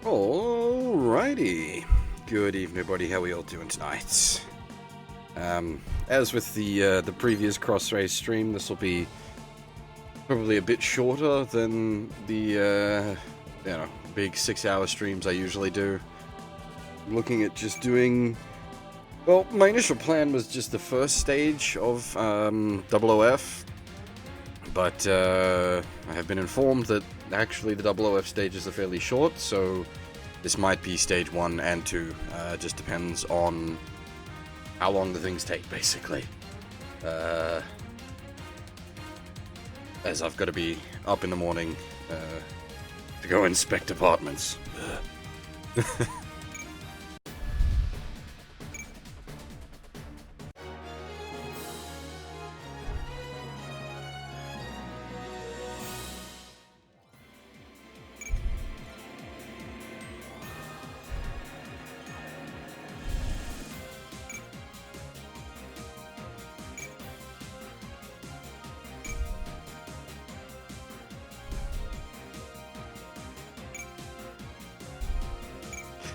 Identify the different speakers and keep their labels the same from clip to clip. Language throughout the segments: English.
Speaker 1: Alrighty. Good evening, everybody. How are we all doing tonight? As with the previous cross race stream, this will be probably a bit shorter than the big 6-hour streams I usually do. I'm looking at just doing. Well, my initial plan was just the first stage of OOF, but I have been informed that actually the OOF stages are fairly short, so this might be stage 1 and 2. Just depends on how long the things take, basically. As I've got to be up in the morning to go inspect apartments.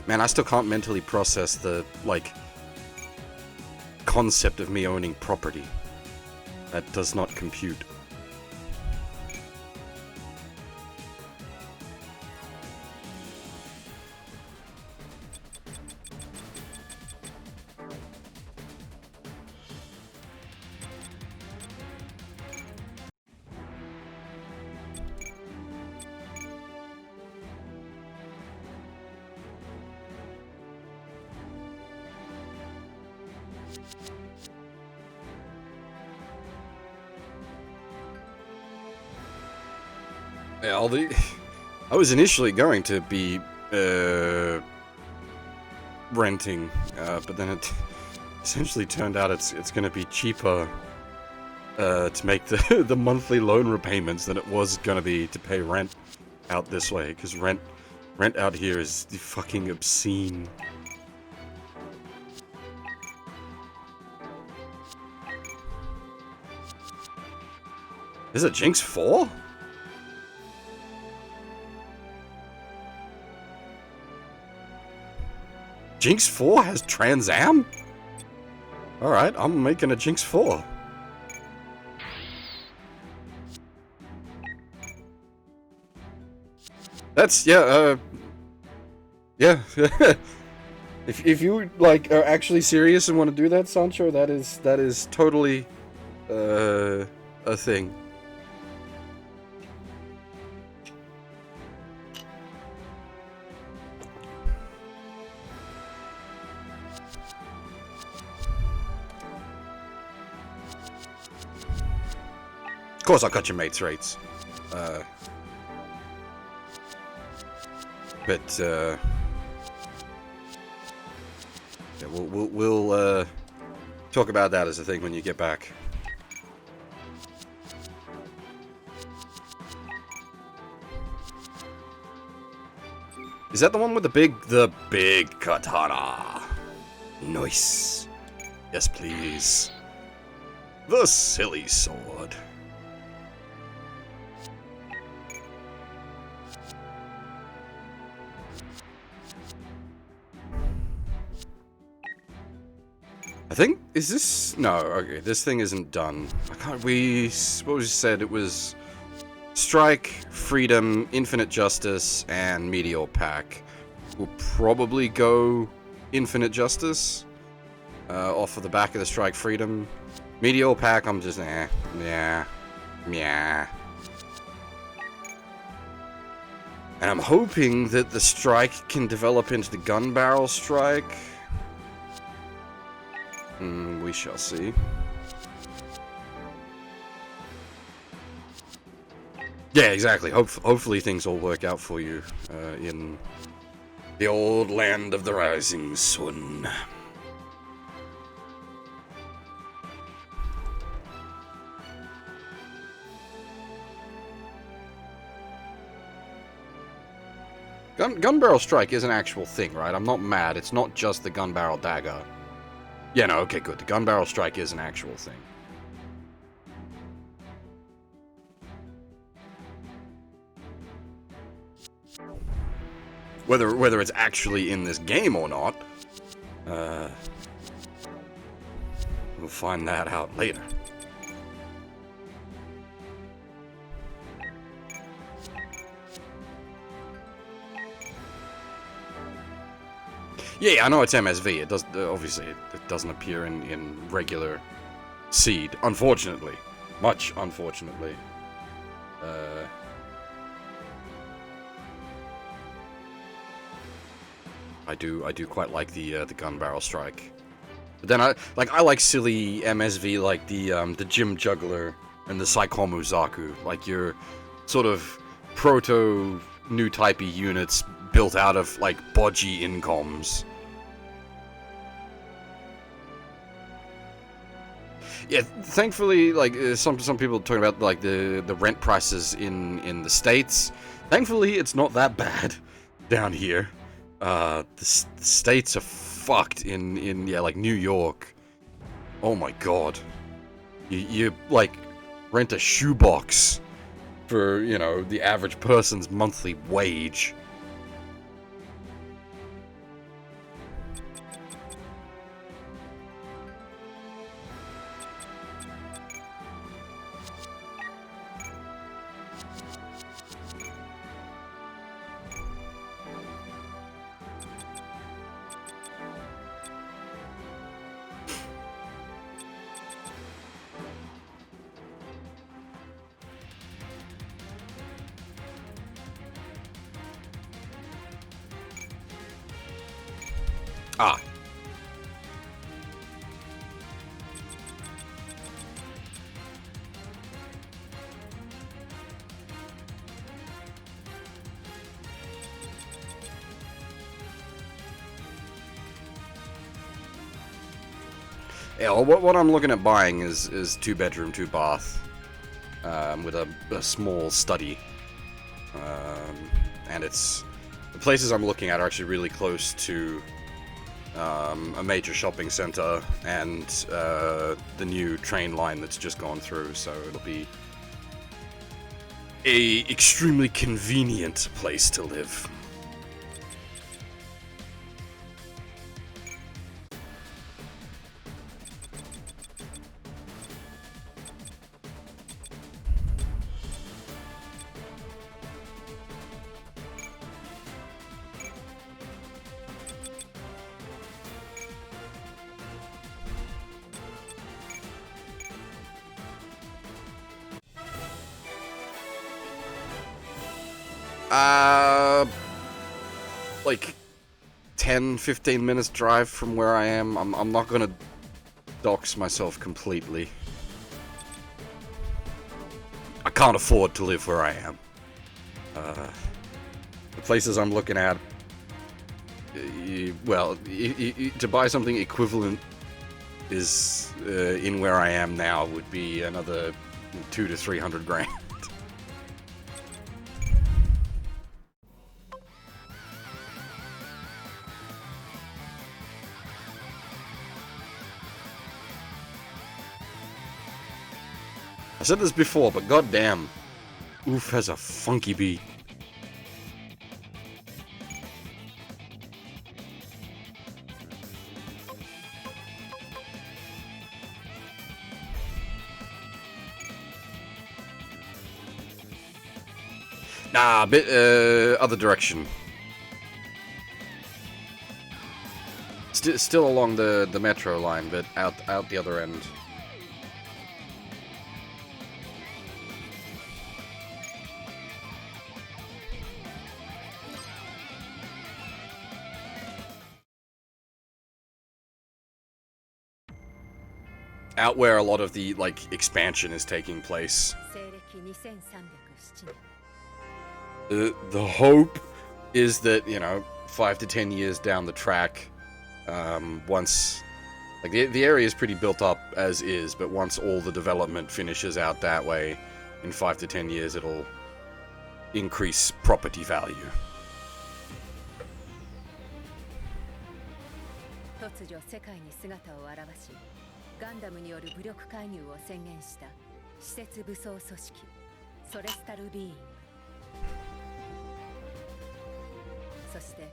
Speaker 1: Man, I still can't mentally process the, concept of me owning property. That does not compute. Yeah, I was initially going to be renting, but then it essentially turned out it's going to be cheaper to make the monthly loan repayments than it was going to be to pay rent out this way, because rent out here is fucking obscene. Is it Jinx 4? Jinx 4 has Trans Am? Alright, I'm making a Jinx 4. That's, yeah, yeah. If you, are actually serious and want to do that, Sancho, that is totally, a thing. Of course, I got your mates' rates. Yeah, we'll talk about that as a thing when you get back. Is that the one with the big katana? Nice. Yes, please. The silly sword. I think, is this, no, okay, this thing isn't done. What was it said? It was Strike, Freedom, Infinite Justice, and Meteor Pack. We'll probably go Infinite Justice, off of the back of the Strike Freedom. Meteor Pack, I'm just, yeah. And I'm hoping that the Strike can develop into the Gun Barrel Strike. We shall see. Yeah, exactly. Hopefully things will work out for you in the old land of the rising sun. Gun Barrel Strike is an actual thing, right? I'm not mad. It's not just the Gun Barrel Dagger. Yeah, no, okay, good. The Gun Barrel Strike is an actual thing. Whether it's actually in this game or not, we'll find that out later. Yeah, I know it's MSV. It does obviously it doesn't appear in regular seed, unfortunately. Much unfortunately. I do quite like the gun barrel strike. But then I like silly MSV like the Gym Juggler and the Saikomu Zaku, like your sort of proto new typey units built out of like bodgy incoms. Yeah, thankfully, like some people talking about like the rent prices in the States. Thankfully, it's not that bad down here. The States are fucked in yeah, like New York. Oh my god, you like rent a shoebox for, you know, the average person's monthly wage. Ah. Yeah, well, what I'm looking at buying is 2-bedroom, 2-bath, with a small study, and the places I'm looking at are actually really close to a major shopping center and the new train line that's just gone through, so it'll be a extremely convenient place to live. Like 10-15 minutes drive from where I am. I'm not gonna dox myself completely. I can't afford to live where I am. The places I'm looking at, well, to buy something equivalent is in where I am now would be another 200 to 300 grand. I said this before, but goddamn, Oof has a funky beat. Nah, a bit other direction. Still along the metro line, but out the other end. Out where a lot of the, like, expansion is taking place. The hope is that, you know, 5 to 10 years down the track, once... Like, the area is pretty built up as is, but once all the development finishes out that way, in 5 to 10 years it'll increase property value.
Speaker 2: Gundam による武力介入を宣言した施設武装組織ソレスタルビーイング。そして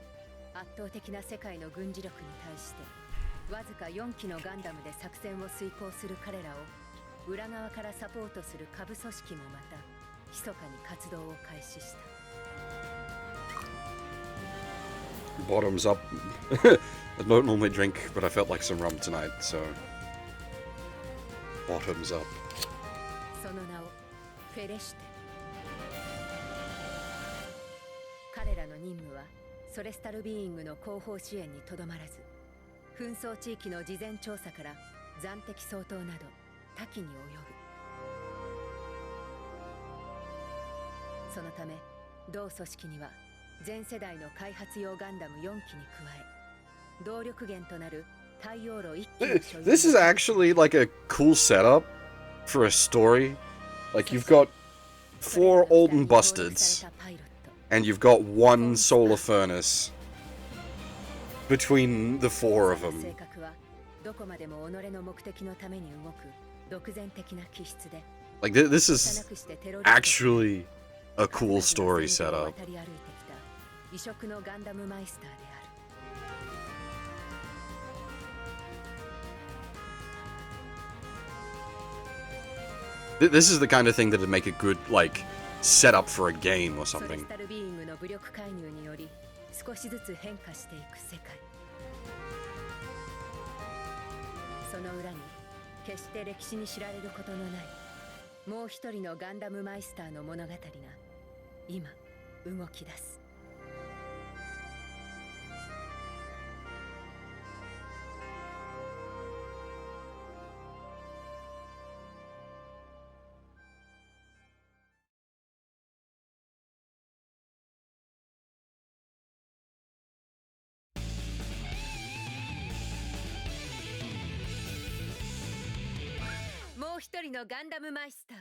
Speaker 2: 圧倒的な世界の軍事力に対してわずか4機のガンダムで作戦を遂行する彼らを裏側からサポートする下部組織もまた密かに活動を開始した。
Speaker 1: Bottoms up. I don't normally drink, but I felt like some rum tonight, so bottoms up.
Speaker 2: その名をフェレシュテ。彼らの任務はソレスタルビーイングの後方支援にとどまらず、紛争地域の事前調査から暫敵掃討など多岐に及ぶ。そのため同組織には全世代の開発用ガンダム4機に加え、動力源となる太陽炉1機の所有。
Speaker 1: This is actually like a cool setup for a story. Like you've got 4 Alden Bustards and you've got 1 solar furnace between the 4 of them.
Speaker 2: 性格はどこまでも己の目的のために動く独善的な気質で、
Speaker 1: Like this is actually a cool story setup.
Speaker 2: 渡り歩いてきた異色のガンダムマイスターである。
Speaker 1: This is the kind of thing that would make a good, like, setup for a game or
Speaker 2: ソレ
Speaker 1: something.
Speaker 2: スタルビーイングの武力介入により少しずつ変化していく世界。その裏に決して歴史に知られることのないもう一人のガンダムマイスターの物語が今動き出す。もう一人のガンダムマイスター。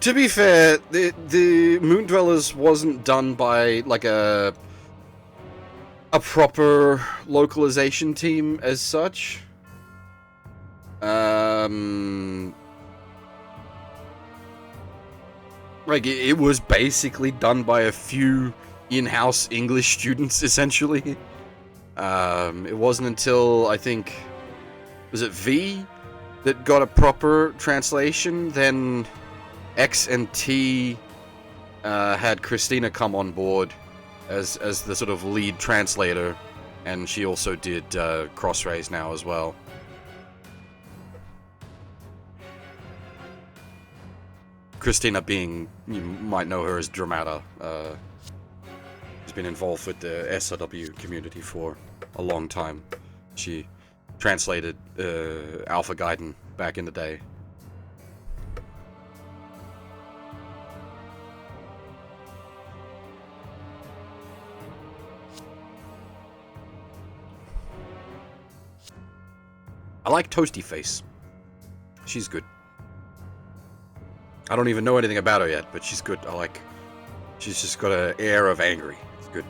Speaker 1: To be fair, the Moon Dwellers wasn't done by like a proper localization team as such. Like it was basically done by a few in-house English students, essentially. It wasn't until I think was it V that got a proper translation, then X and T had Christina come on board as the sort of lead translator, and she also did Crossrays now as well. Christina being, you might know her as Dramata. She's been involved with the SRW community for a long time. She translated Alpha Gaiden back in the day. I like Toasty Face. She's good. I don't even know anything about her yet, but she's good. I like... She's just got an air of angry. It's good.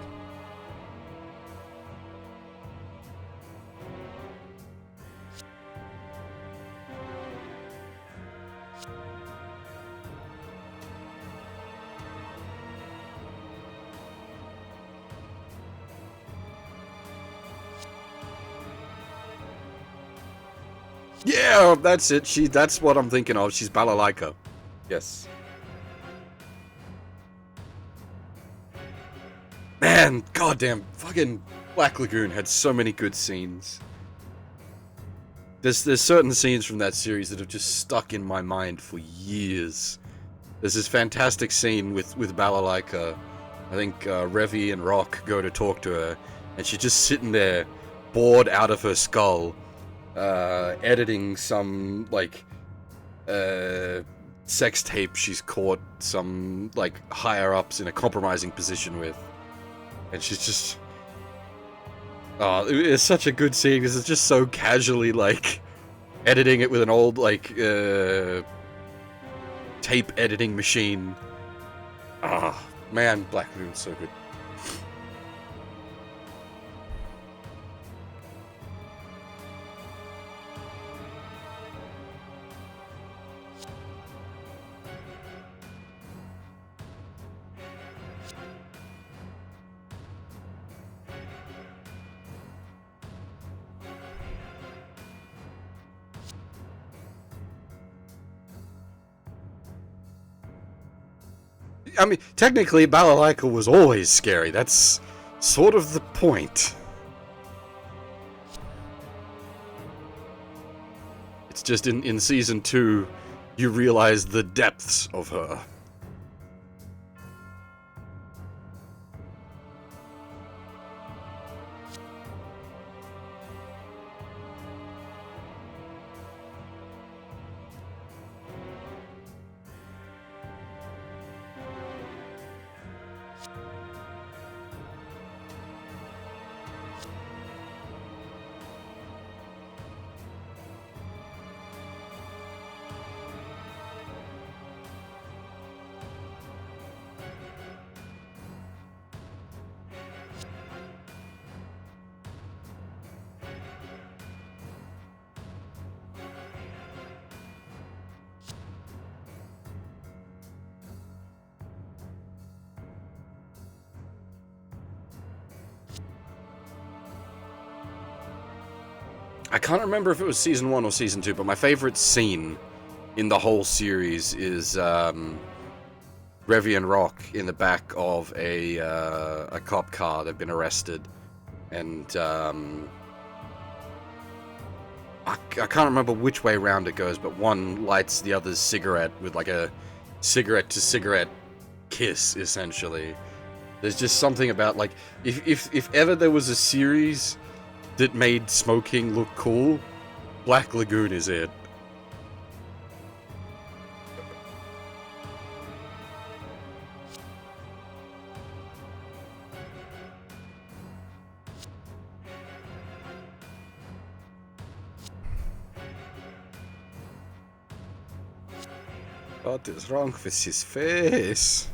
Speaker 1: Yeah, that's it. That's what I'm thinking of. She's Balalaika. Yes. Man, goddamn, fucking Black Lagoon had so many good scenes. There's certain scenes from that series that have just stuck in my mind for years. There's this fantastic scene with Balalaika. I think Revy and Rock go to talk to her, and she's just sitting there, bored out of her skull, editing some, like, sex tape she's caught some, like, higher-ups in a compromising position with. And she's just... Oh, it's such a good scene, because it's just so casually, like, editing it with an old, like, tape editing machine. Ah, man, Black Lagoon's so good. I mean, technically, Balalaika was always scary. That's sort of the point. It's just in Season 2, you realize the depths of her. I can't remember if it was Season 1 or Season 2, but my favorite scene in the whole series is Revy and Rock in the back of a cop car. They've been arrested, and I can't remember which way round it goes, but one lights the other's cigarette with like a cigarette-to-cigarette kiss, essentially. There's just something about, like, if ever there was a series that made smoking look cool, Black Lagoon is it. What is wrong with his face?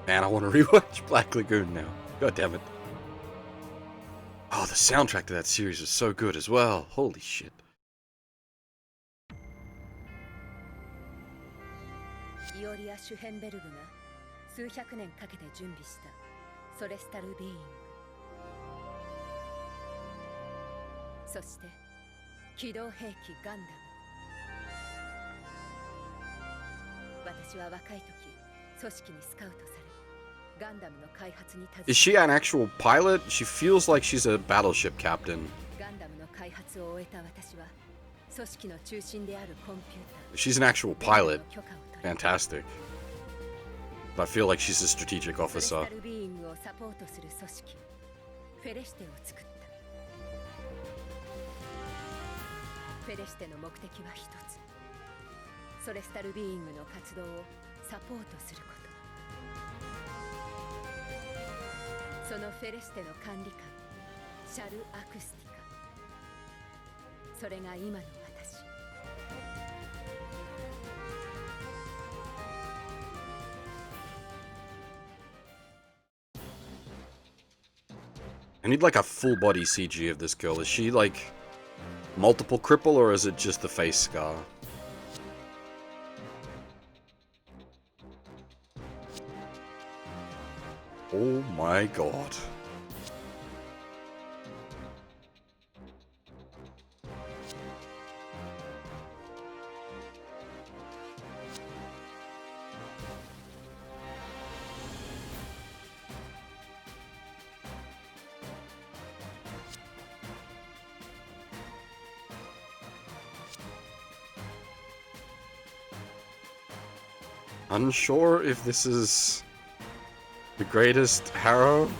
Speaker 1: Man, I want to rewatch Black Lagoon now. God damn it. Oh, the soundtrack to that series is so good as well. Holy shit.
Speaker 2: イオリア・シュヘンベルグが数百年かけて準備したソレスタル・ビーイング。そして機動兵器ガンダム。私は若い時、組織にスカウトされ、ガンダムの開発に携わり。
Speaker 1: Is she an actual pilot? She feels like she's a battleship captain.
Speaker 2: ガンダムの開発を終えた私は、組織の中心であるコンピューター。
Speaker 1: She's an actual pilot. Fantastic. But I feel like she's a strategic
Speaker 2: ソレス
Speaker 1: officer.
Speaker 2: タルビーイングをサポートする組織、フェレシテを作った。フェレシテの目的は一つ。ソレスタルビーイングの活動をサポートすること。そのフェレシテの管理官、シャル・アクスティカ。それが今の私。
Speaker 1: I need like a full body CG of this girl. Is she like multiple cripple or is it just the face scar? Oh my god. Unsure if this is the greatest Harrow.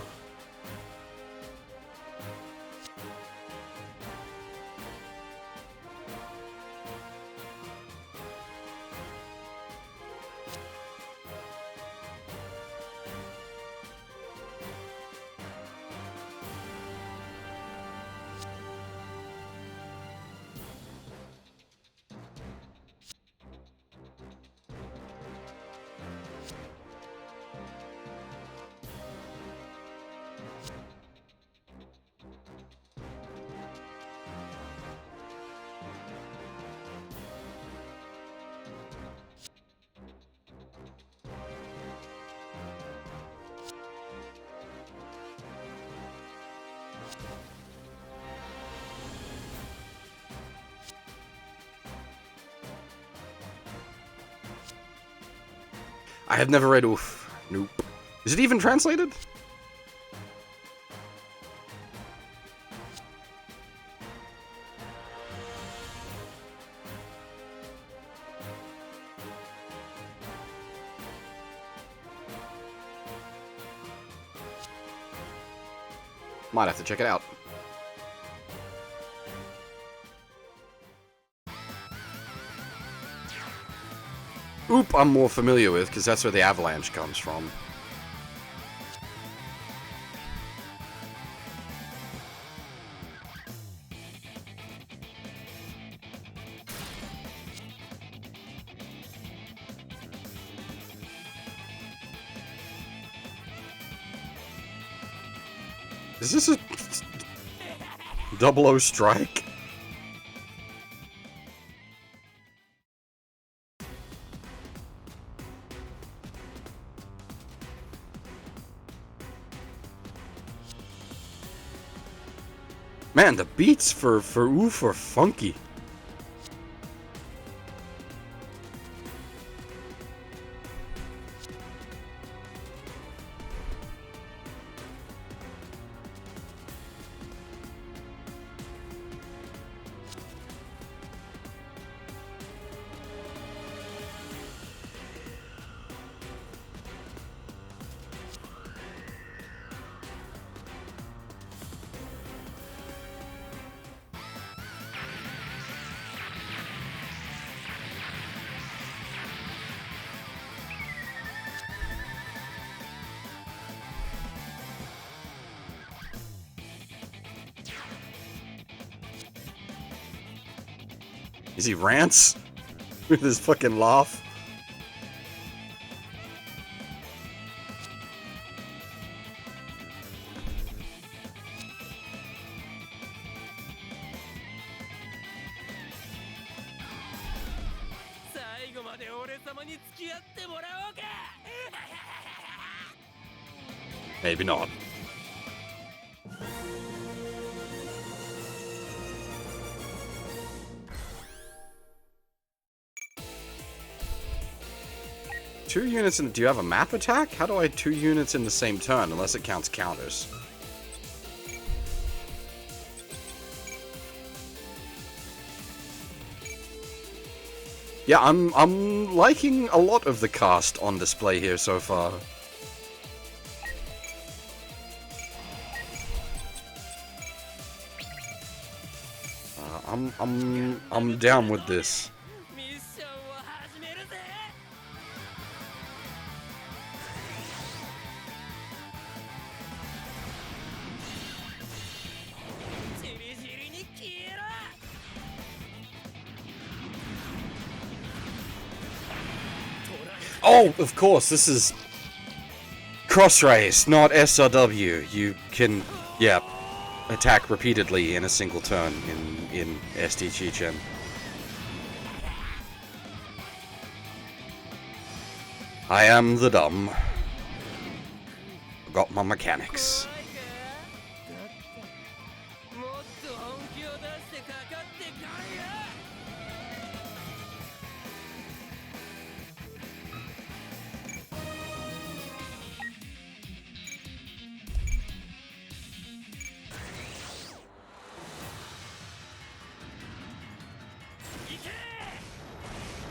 Speaker 1: I have never read Oof. Nope. Is it even translated? Might have to check it out. Oop, I'm more familiar with, because that's where the avalanche comes from. Is this a 00 strike? Man, the beats for Oof are funky. Is he Rance? With his fucking laugh? Maybe not. 2 units in... Do you have a map attack? How do I 2 units in the same turn, unless it counts counters? Yeah, I'm liking a lot of the cast on display here so far. I'm down with this. Oh, of course, this is cross race, not SRW. You can, yeah, attack repeatedly in a single turn in SD Chichen. I am the dumb. Got my mechanics.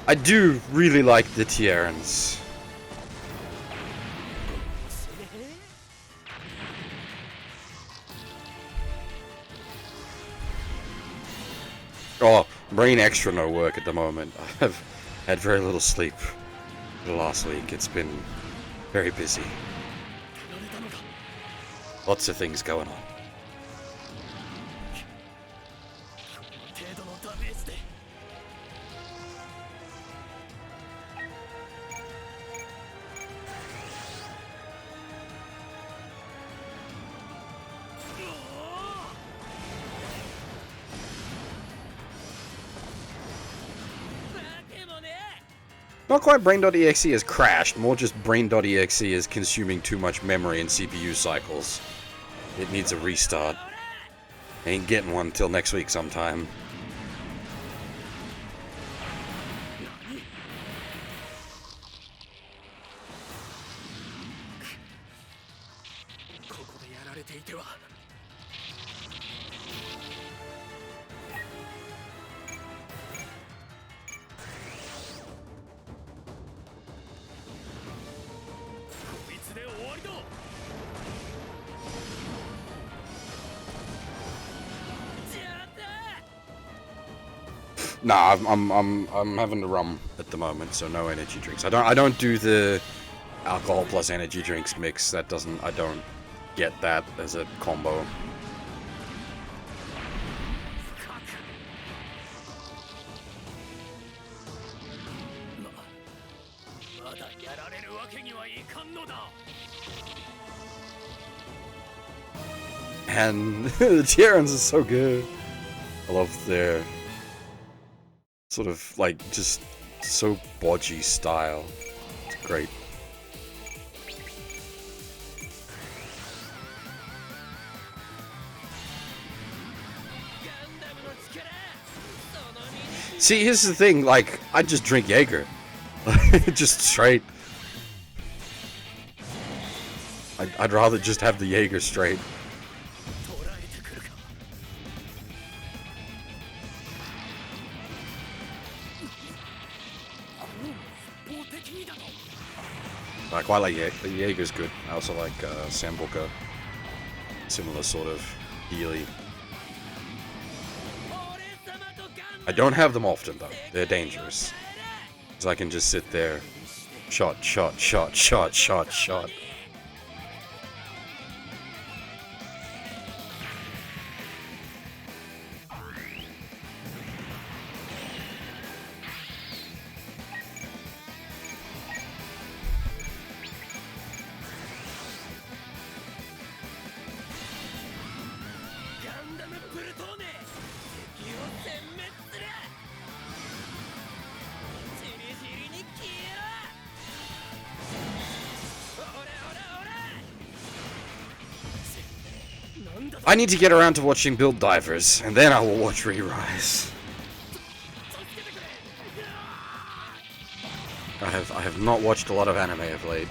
Speaker 1: I do really like the Tierans. Oh, brain extra no work at the moment. I've had very little sleep the last week. It's been very busy. Lots of things going on. Not quite Brain.exe has crashed, more just Brain.exe is consuming too much memory and CPU cycles. It needs a restart. Ain't getting one till next week sometime. Nah, I'm having a rum at the moment, so no energy drinks. I don't do the alcohol plus energy drinks mix. That doesn't, I don't get that as a combo. And the Tierans are so good. I love their sort of like just so bodgy style. It's great. See, here's the thing, like, I just drink Jaeger. Just straight. I'd rather just have the Jaeger straight. I quite like Jaeger. Jaeger's good. I also like Sambuca. Similar sort of healy. I don't have them often though. They're dangerous. Because I can just sit there. Shot, shot, shot, shot, shot, shot. I need to get around to watching Build Divers, and then I will watch Re-Rise. I have I've not watched a lot of anime of late.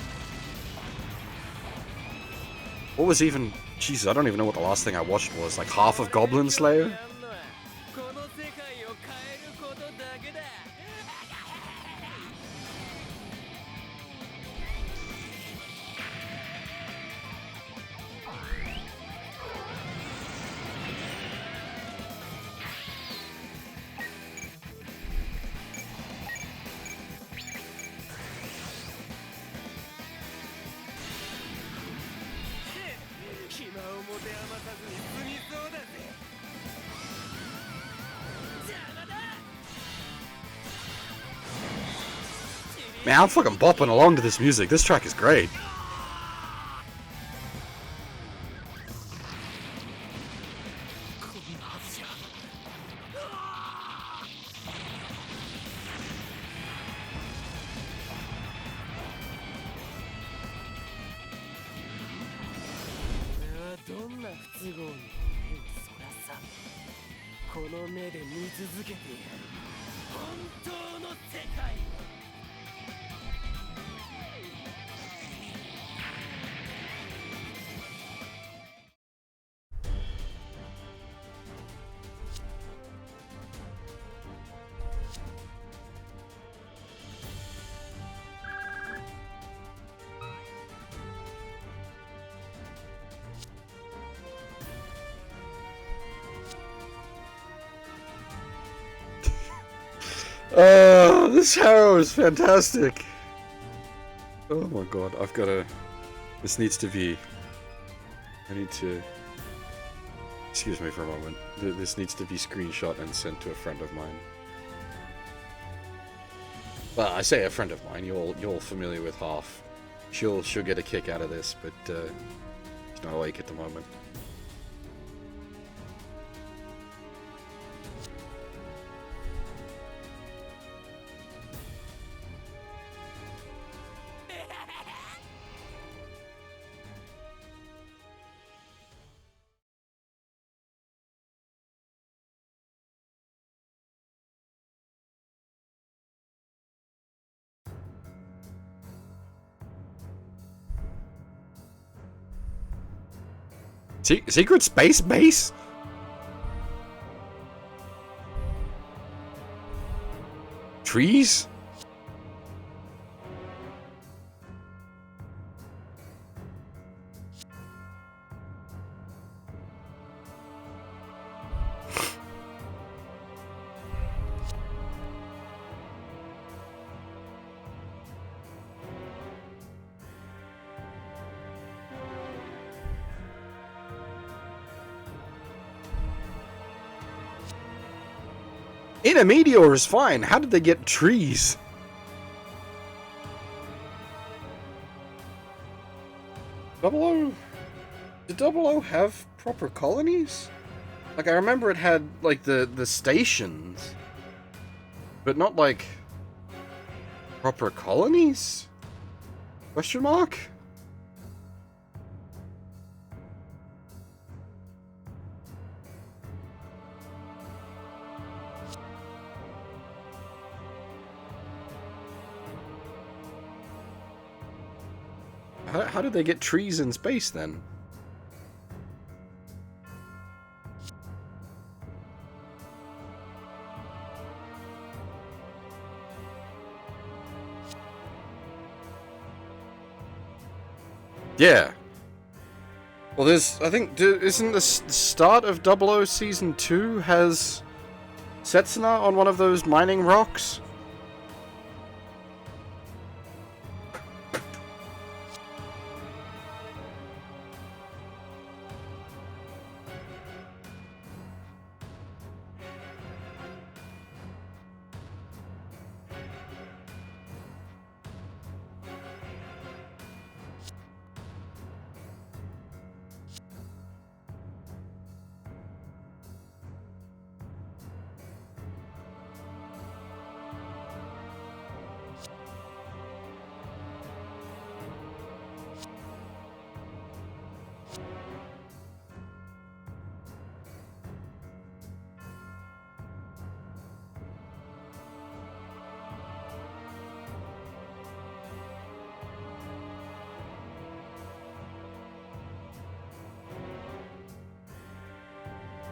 Speaker 1: What was even... Jesus, I don't even know what the last thing I watched was. Like half of Goblin Slayer? Man, I'm fucking bopping along to this music. This track is great. This arrow is fantastic. Oh my god, I've got to... This needs to be... I need to... Excuse me for a moment. This needs to be screenshot and sent to a friend of mine. Well, I say a friend of mine. You're familiar with Half. She'll get a kick out of this, but she's not awake at the moment. Secret space base? Trees? In a meteor is fine. How did they get trees? Double O? Did Double O have proper colonies? Like, I remember it had, like, the stations. But not, like, proper colonies? Question mark? How did they get trees in space, then? Yeah. Well, there's... I think... Isn't the start of 00 Season 2 has Setsuna on one of those mining rocks?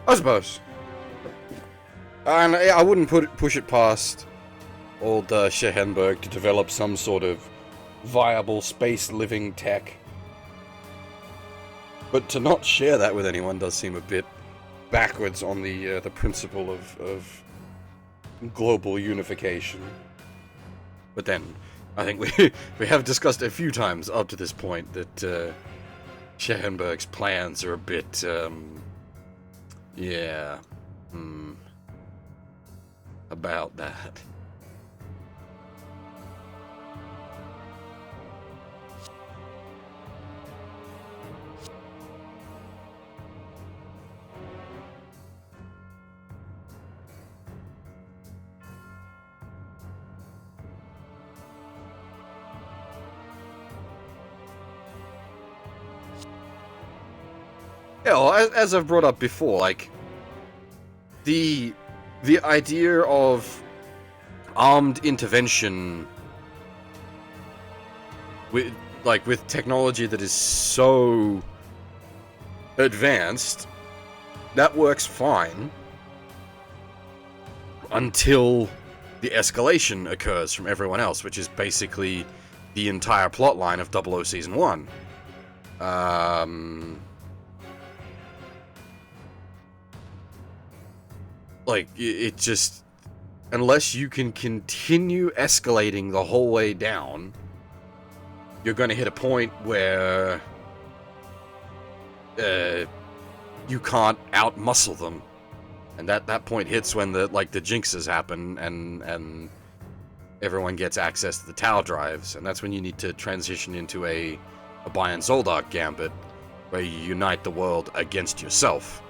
Speaker 1: I suppose. And I wouldn't push it past old Schehenberg to develop some sort of viable space living tech. But to not share that with anyone does seem a bit backwards on the principle of global unification. But then, I think we have discussed a few times up to this point that Schehenberg's plans are a bit, yeah, about that. Yeah, well, as I've brought up before, like, the idea of armed intervention with technology that is so advanced, that works fine until the escalation occurs from everyone else, which is basically the entire plotline of 00 Season 1. Like, it just... Unless you can continue escalating the whole way down, you're going to hit a point where you can't out-muscle them. And that point hits when the jinxes happen and everyone gets access to the Tau drives, and that's when you need to transition into a Bion Zoldark gambit, where you unite the world against yourself.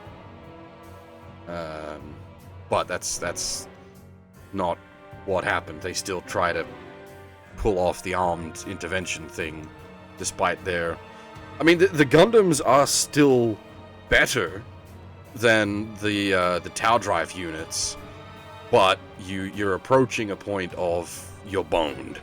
Speaker 1: But that's not what happened. They still try to pull off the armed intervention thing, despite their... I mean, the Gundams are still better than the Tau drive units, but you're approaching a point of you're boned.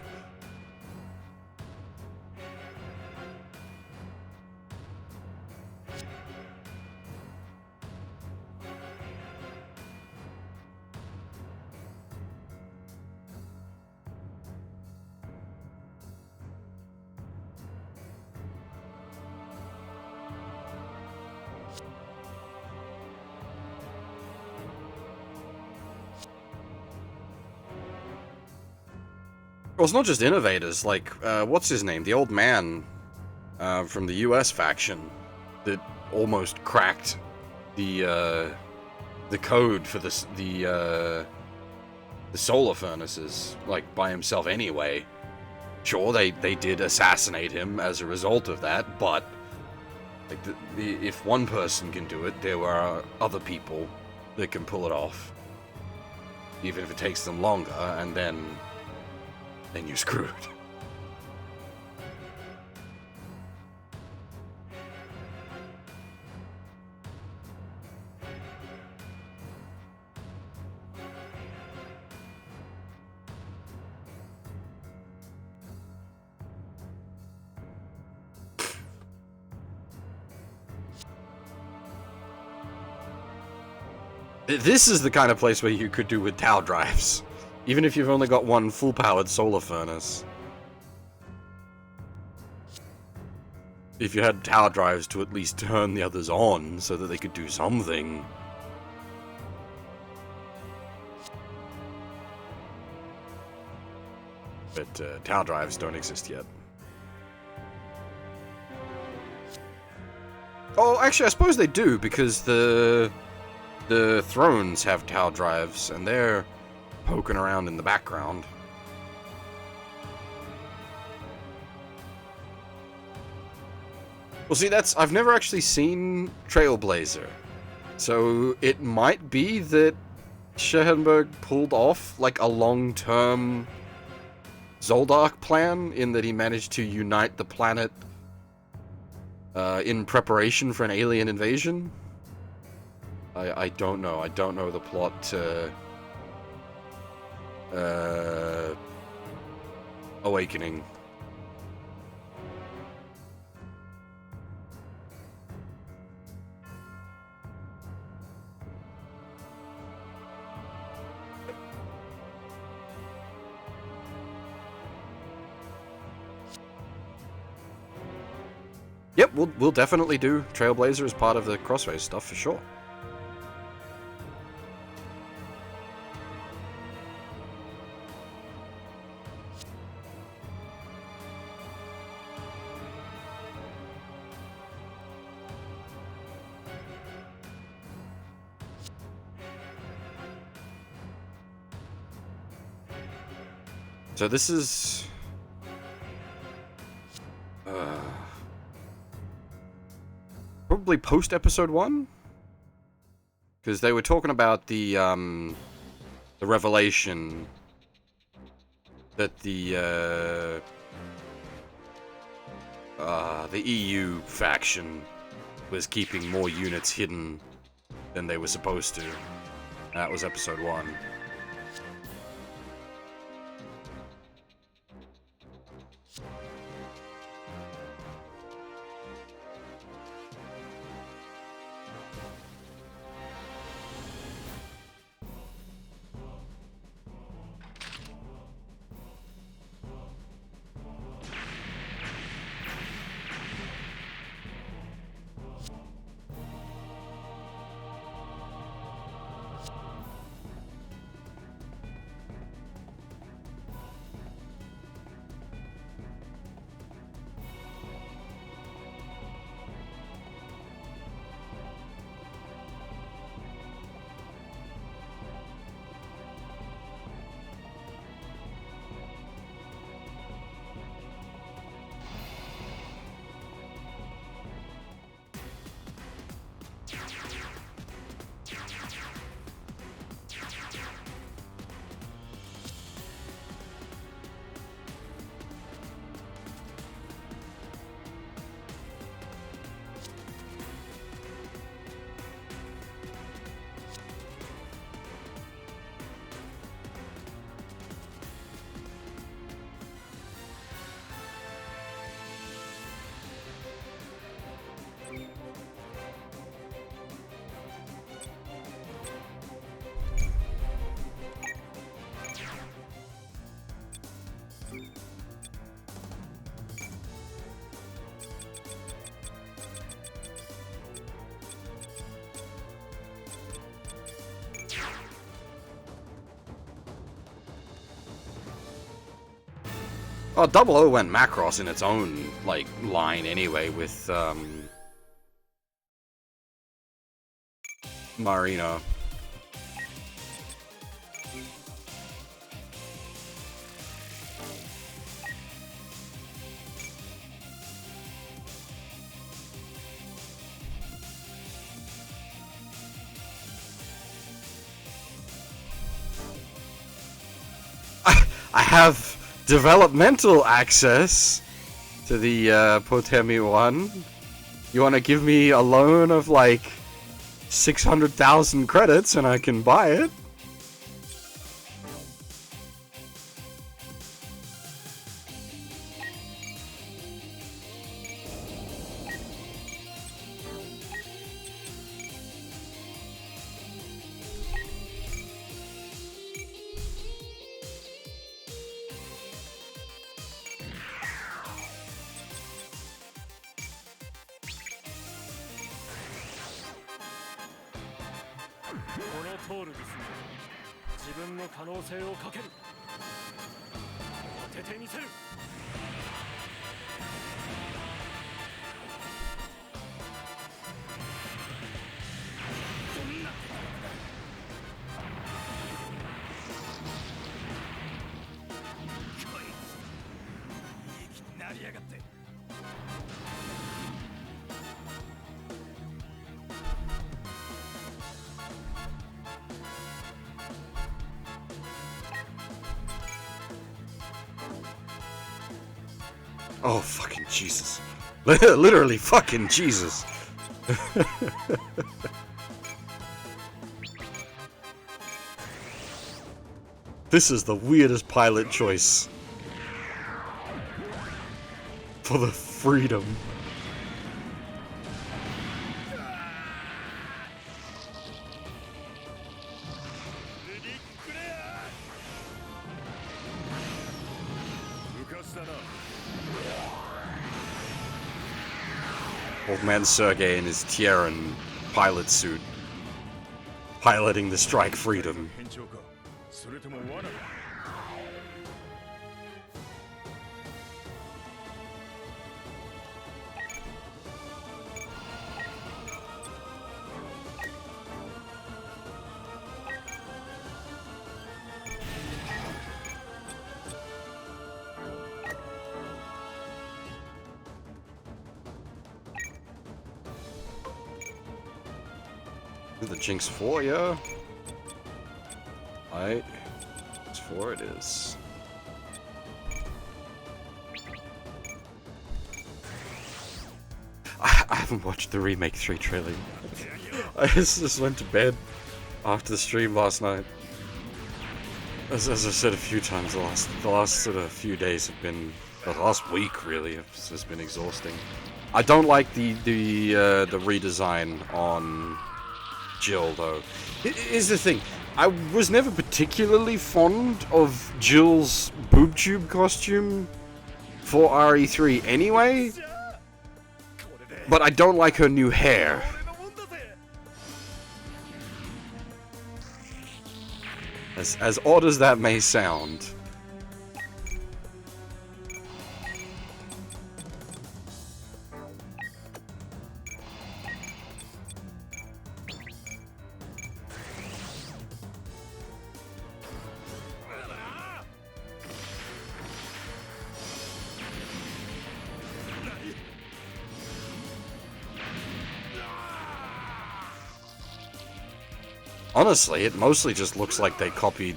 Speaker 1: Well, it's not just innovators, like, what's his name? The old man from the US faction that almost cracked the code for the solar furnaces, like, by himself anyway. Sure, they did assassinate him as a result of that, but like, if one person can do it, there are other people that can pull it off. Even if it takes them longer, and then you're screwed. This is the kind of place where you could do with Tau drives, even if you've only got one full-powered solar furnace. If you had Tau drives to at least turn the others on so that they could do something. But Tau drives don't exist yet. Oh, actually, I suppose they do, because the Thrones have Tau drives, and they're poking around in the background. Well, see, I've never actually seen Trailblazer, so it might be that Schehenberg pulled off, like, a long-term Zoldark plan, in that he managed to unite the planet in preparation for an alien invasion. I don't know. I don't know the plot to Awakening. Yep, we'll definitely do Trailblazer as part of the Crossrays stuff for sure. So this is probably post episode 1, because they were talking about the revelation that the EU faction was keeping more units hidden than they were supposed to. That was episode 1. Oh, Double O went Macross in its own, like, line anyway with, Marino. I have developmental access to the Potemi one. You want to give me a loan of like 600,000 credits and I can buy it? Oh, fucking Jesus. Literally fucking Jesus. This is the weirdest pilot choice. For the freedom. Old man Sergey in his Tieran pilot suit, piloting the Strike Freedom. The Jinx 4, yeah. Alright. Jinx 4 it is. I haven't watched the Remake 3 trailer. I just went to bed after the stream last night. As I said a few times, the last sort of few days have been, the last week really, has been exhausting. I don't like the redesign on Jill, though. Here's the thing. I was never particularly fond of Jill's boob tube costume for RE3 anyway, but I don't like her new hair. As odd as that may sound. Honestly, it mostly just looks like they copied,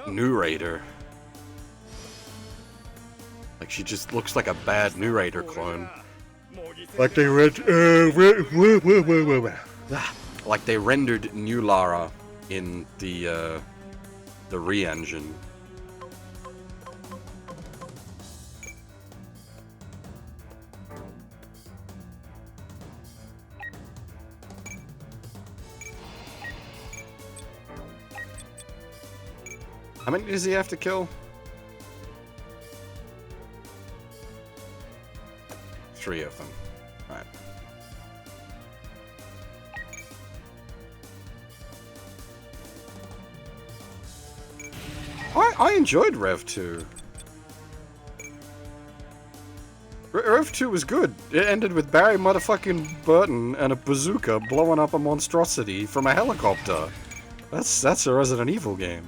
Speaker 1: New Raider. Like, she just looks like a bad New Raider clone. Like they like they rendered New Lara in the re-engine. How many does he have to kill? 3 of them. Alright. I enjoyed Rev 2. Rev 2 was good. It ended with Barry motherfucking Burton and a bazooka blowing up a monstrosity from a helicopter. That's a Resident Evil game.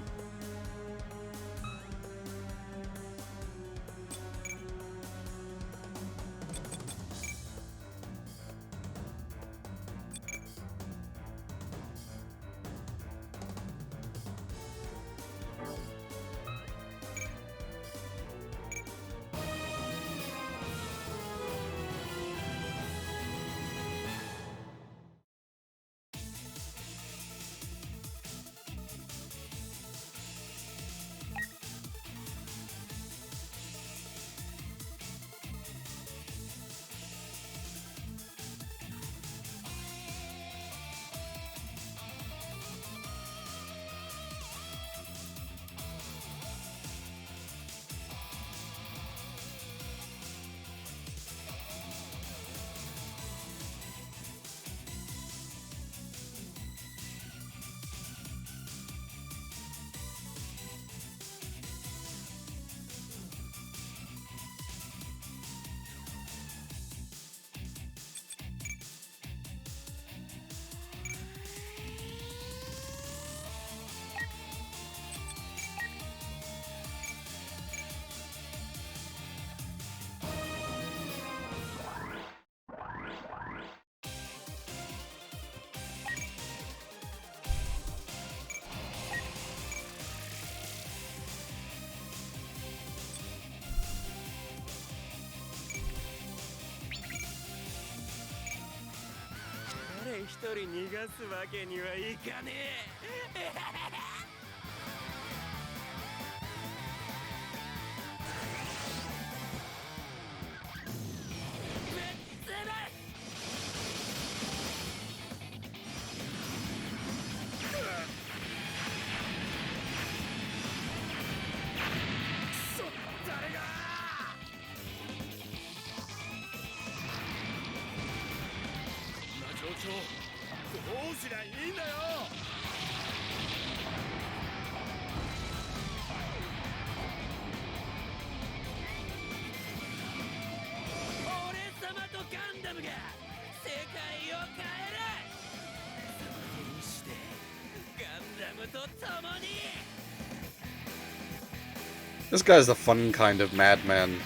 Speaker 1: This guy's the fun kind of madman.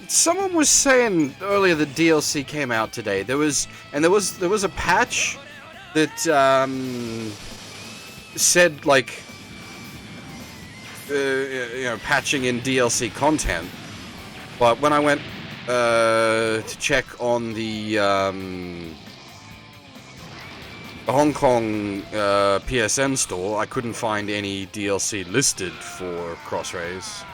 Speaker 1: Someone was saying earlier the DLC came out today. There was a patch that said like you know, patching in DLC content. But when I went to check on the Hong Kong PSN store, I couldn't find any DLC listed for Crossrays.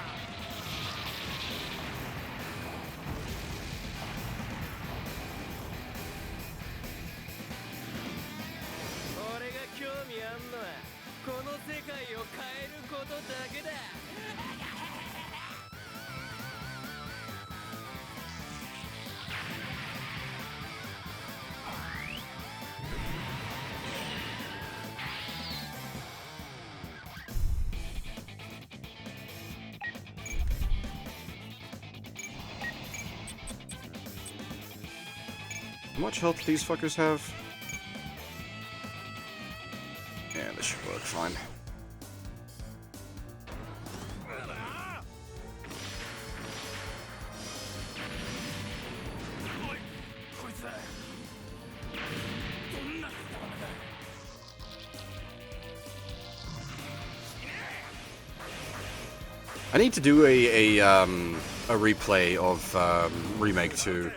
Speaker 1: How much health do these fuckers have? Yeah, this should work fine. I need to do a replay of Remake 2.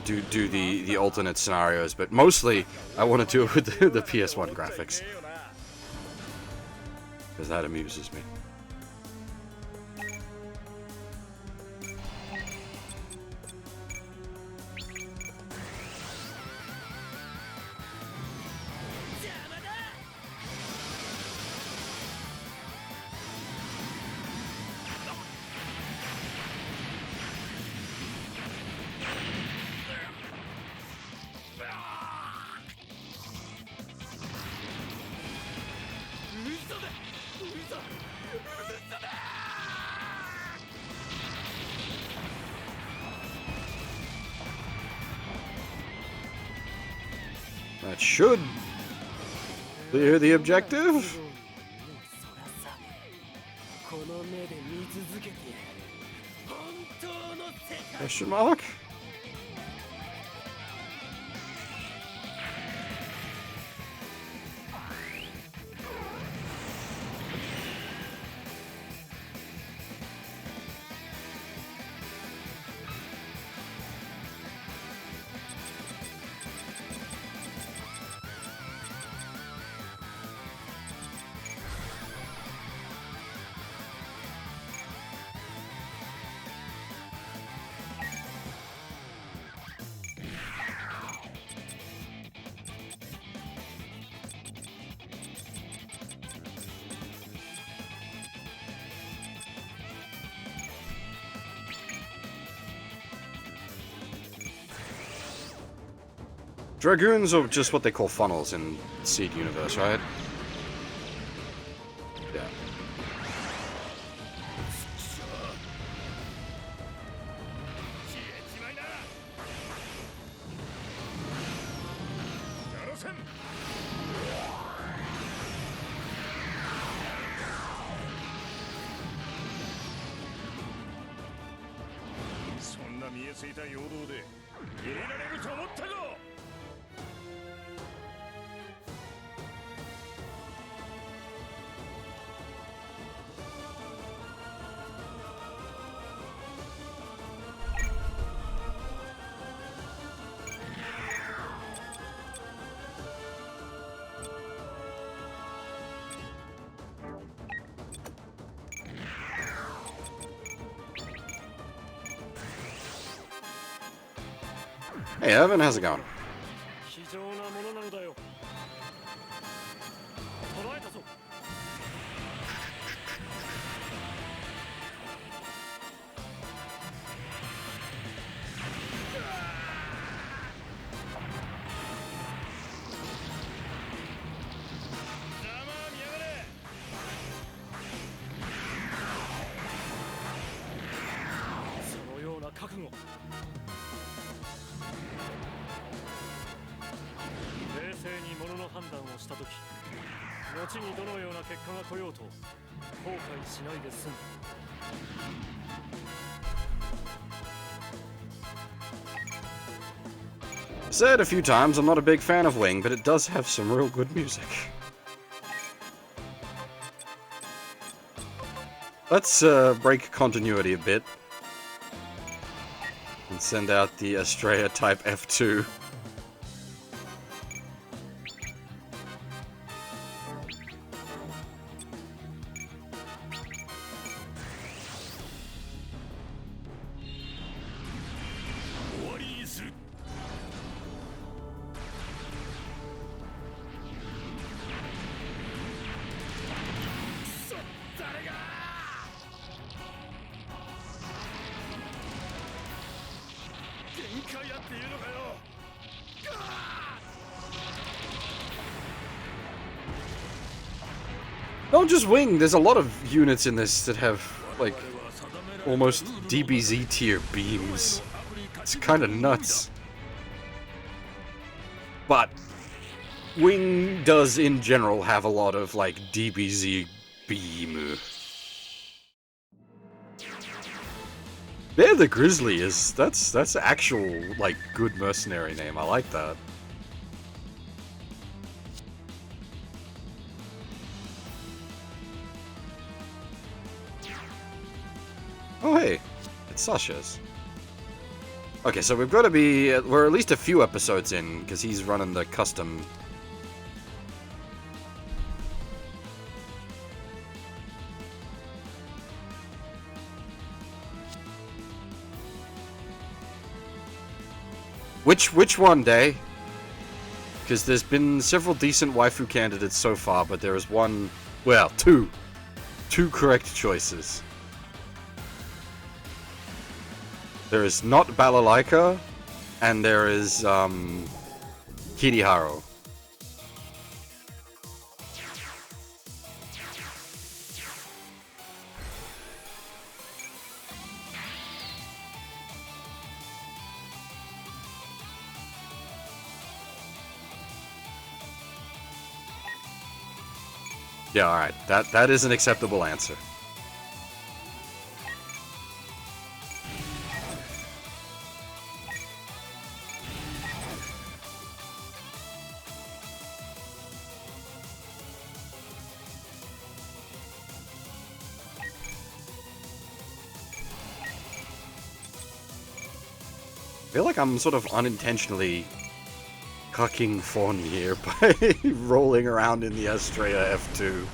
Speaker 1: Do the alternate scenarios, but mostly I want to do it with the PS1 graphics, because that amuses me. That should clear the objective. Question mark? Dragoons are just what they call funnels in Seed Universe, right? Yeah. Hey Evan, how's it going? Said a few times, I'm not a big fan of Wing, but it does have some real good music. Let's break continuity a bit and send out the Estrella Type F2. Not just Wing, there's a lot of units in this that have, like, almost DBZ tier beams. It's kind of nuts. But Wing does, in general, have a lot of, like, DBZ beam. Yeah, the Grizzly is, that's actual, like, good mercenary name. I like that. Oh hey, it's Sasha's. Okay, so we've got to be, we're at least a few episodes in, because he's running the custom. Which one, Day? Because there's been several decent waifu candidates so far, but there is one, well, two correct choices. There is not Balalaika, and there is, Kiriharu. Yeah, alright. That is an acceptable answer. I feel like I'm sort of unintentionally cucking Fawn here by rolling around in the Estrella F2.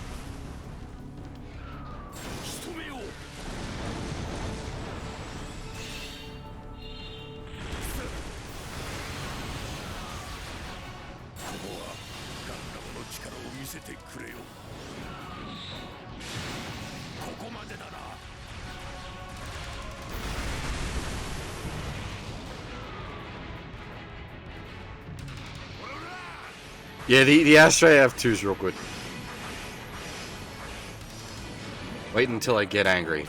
Speaker 1: Yeah, the Estrella F2 is real good. Wait until I get angry.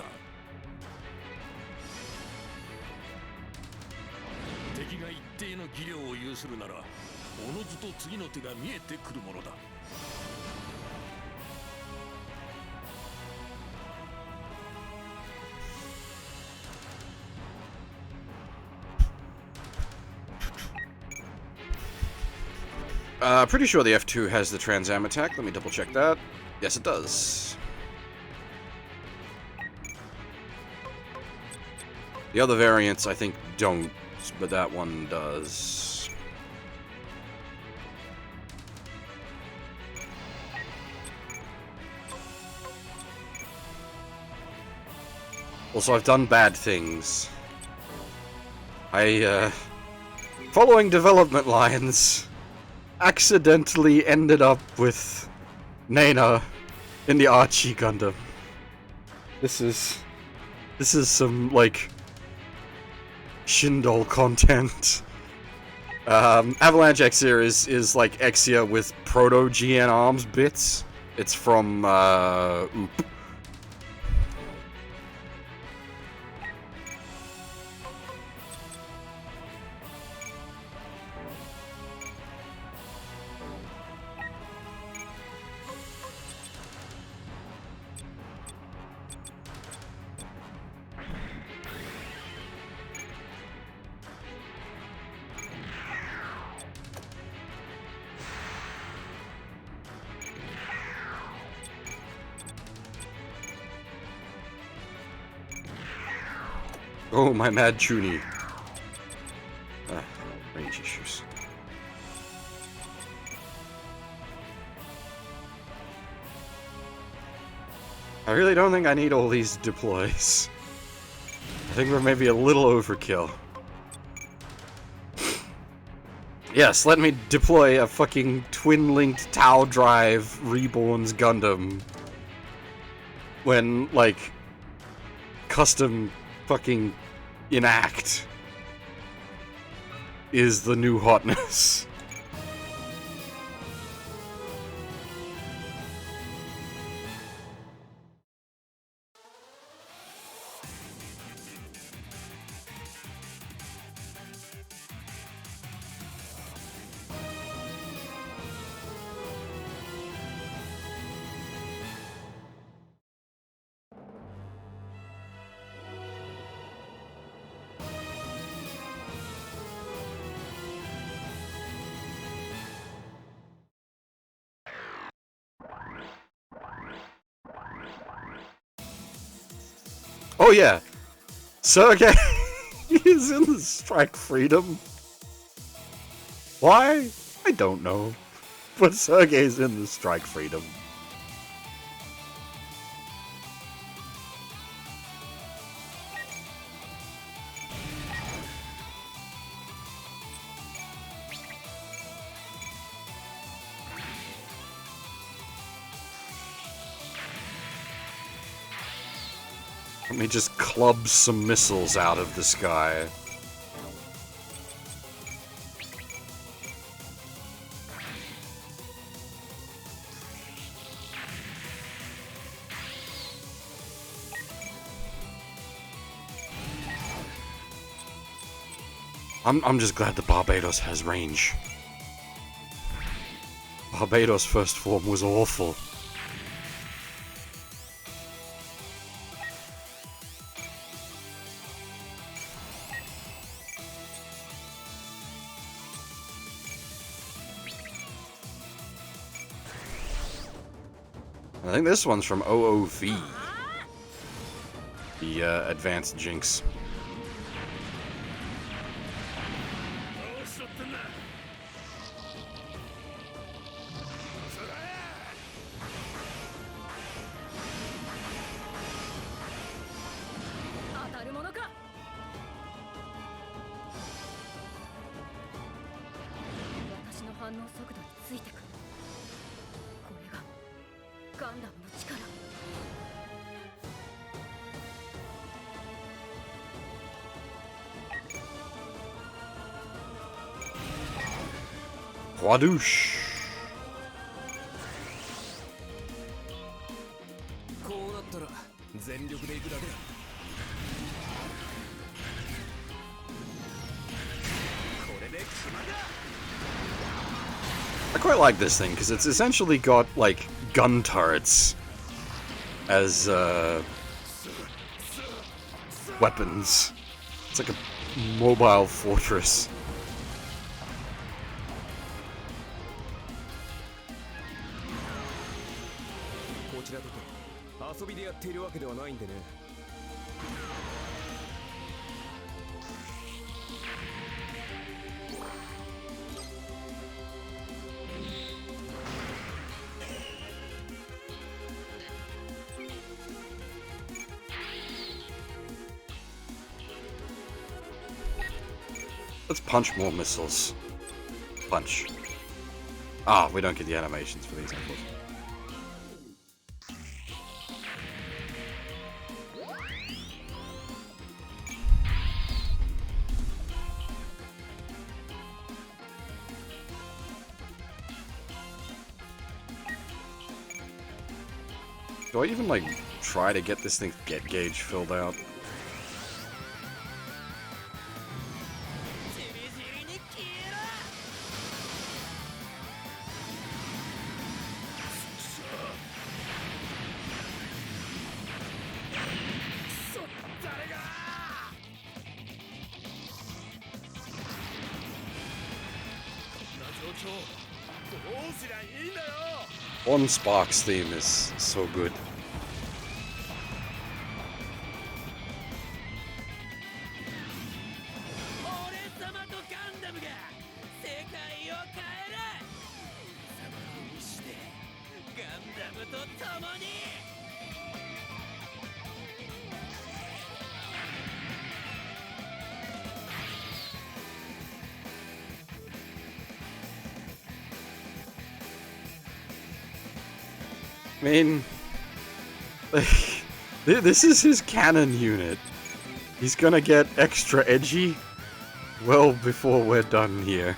Speaker 1: Pretty sure the F2 has the Trans Am attack. Let me double check that. Yes, it does. The other variants, I think, don't, but that one does. Also, I've done bad things. Following development lines, accidentally ended up with Nana in the Archie Gundam. This is some, like, Shindol content. Avalanche Exia is like Exia with proto GN Arms bits. It's from Oop. Oh, my mad Chuni. Range issues. I really don't think I need all these deploys. I think we're maybe a little overkill. Yes, let me deploy a fucking twin-linked Tau Drive Reborn's Gundam. When, like, custom fucking enact is the new hotness. Oh yeah, Sergei is in the Strike Freedom. Why? I don't know. But Sergei's in the Strike Freedom. Let me just club some missiles out of the sky. I'm just glad the Barbados has range. Barbados' first form was awful. I think this one's from OOV. The Advanced Jinx. Wadoosh. I quite like this thing because it's essentially got like gun turrets as weapons. It's like a mobile fortress. Let's punch more missiles. Punch. Ah, we don't get the animations for these, unfortunately. Do I even, like, try to get this thing's get gauge filled out? One Sparks theme is so good. I mean, like, this is his cannon unit. He's gonna get extra edgy well before we're done here.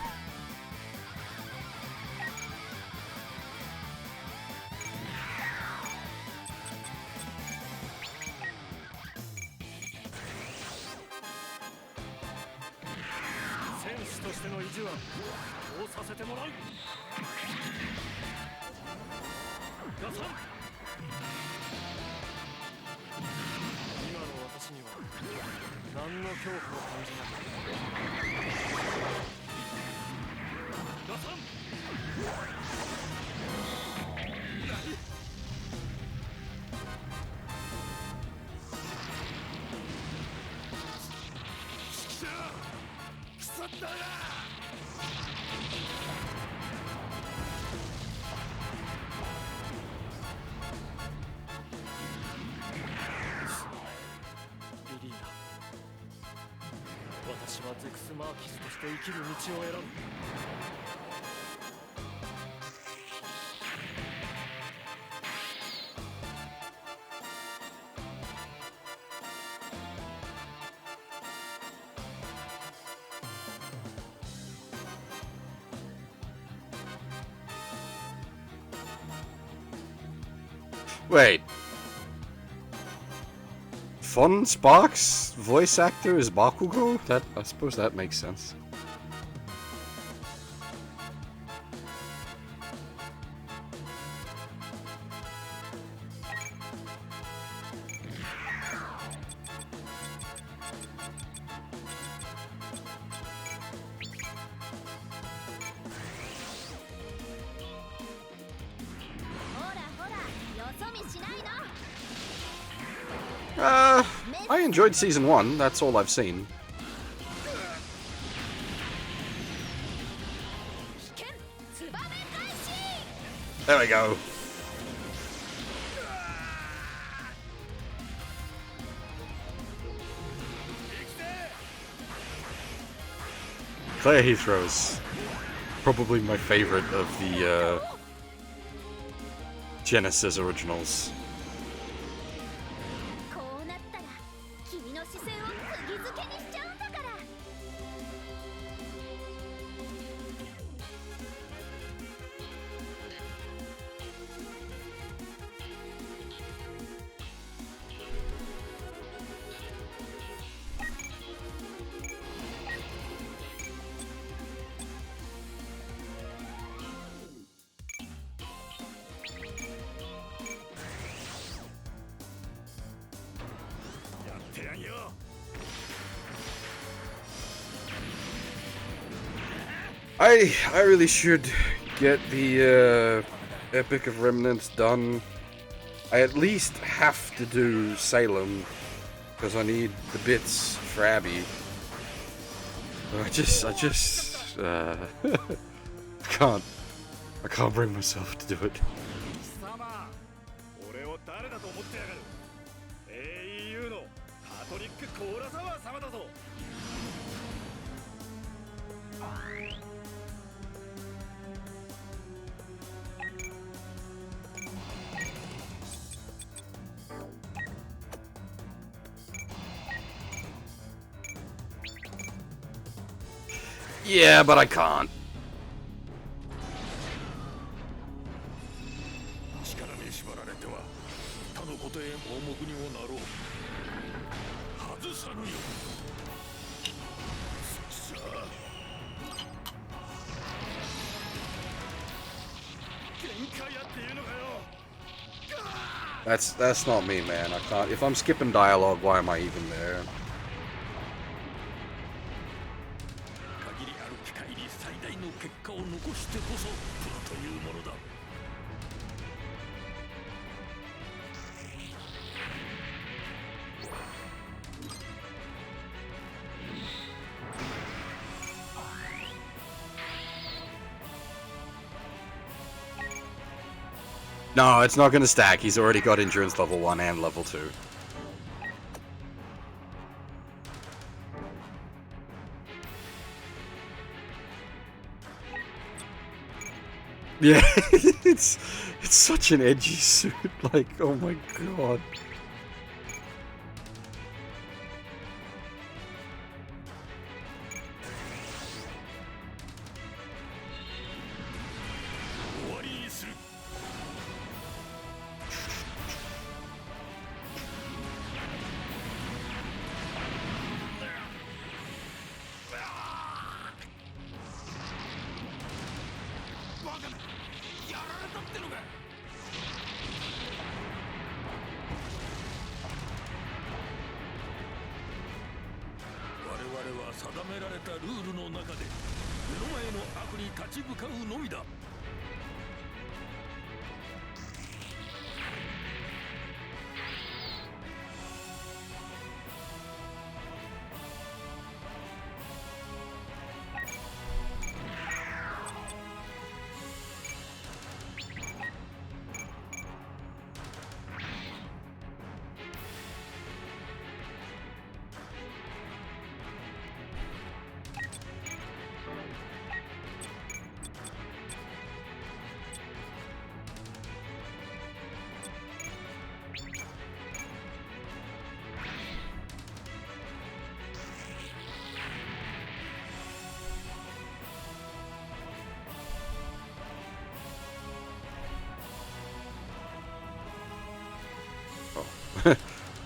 Speaker 1: Wait. Fon Sparks' voice actor is Bakugo? I suppose that makes sense. I enjoyed Season 1, that's all I've seen. There we go. Claire he throws. Probably my favorite of the Genesis originals. I really should get the Epic of Remnants done. I at least have to do Salem because I need the bits for Abby. But I just I can't bring myself to do it. Yeah, but I can't. That's not me, man. I can't. If I'm skipping dialogue, why am I even there? No, it's not gonna stack. He's already got endurance level 1 and level 2. Yeah, It's such an edgy suit, like, oh my god.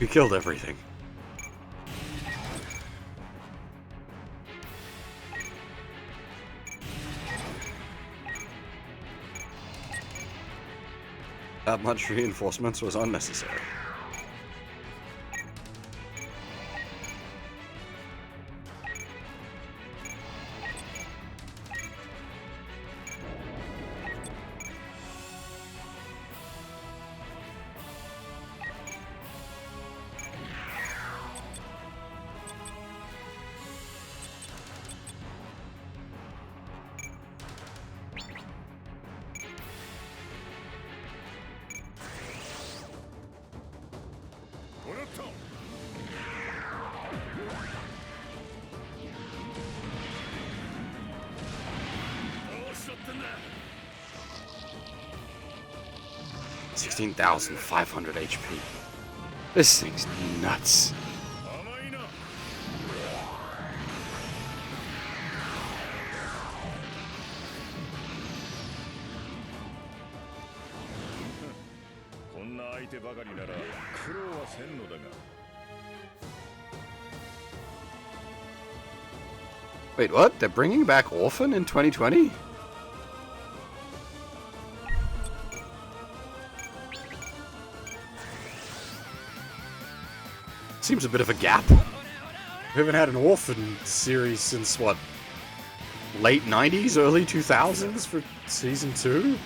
Speaker 1: You killed everything. That much reinforcements was unnecessary. $16,500 HP. This thing's nuts. Wait, what? They're bringing back Orphan in 2020? Seems a bit of a gap. We haven't had an Orphan series since, what, late 90s, early 2000s for Season 2?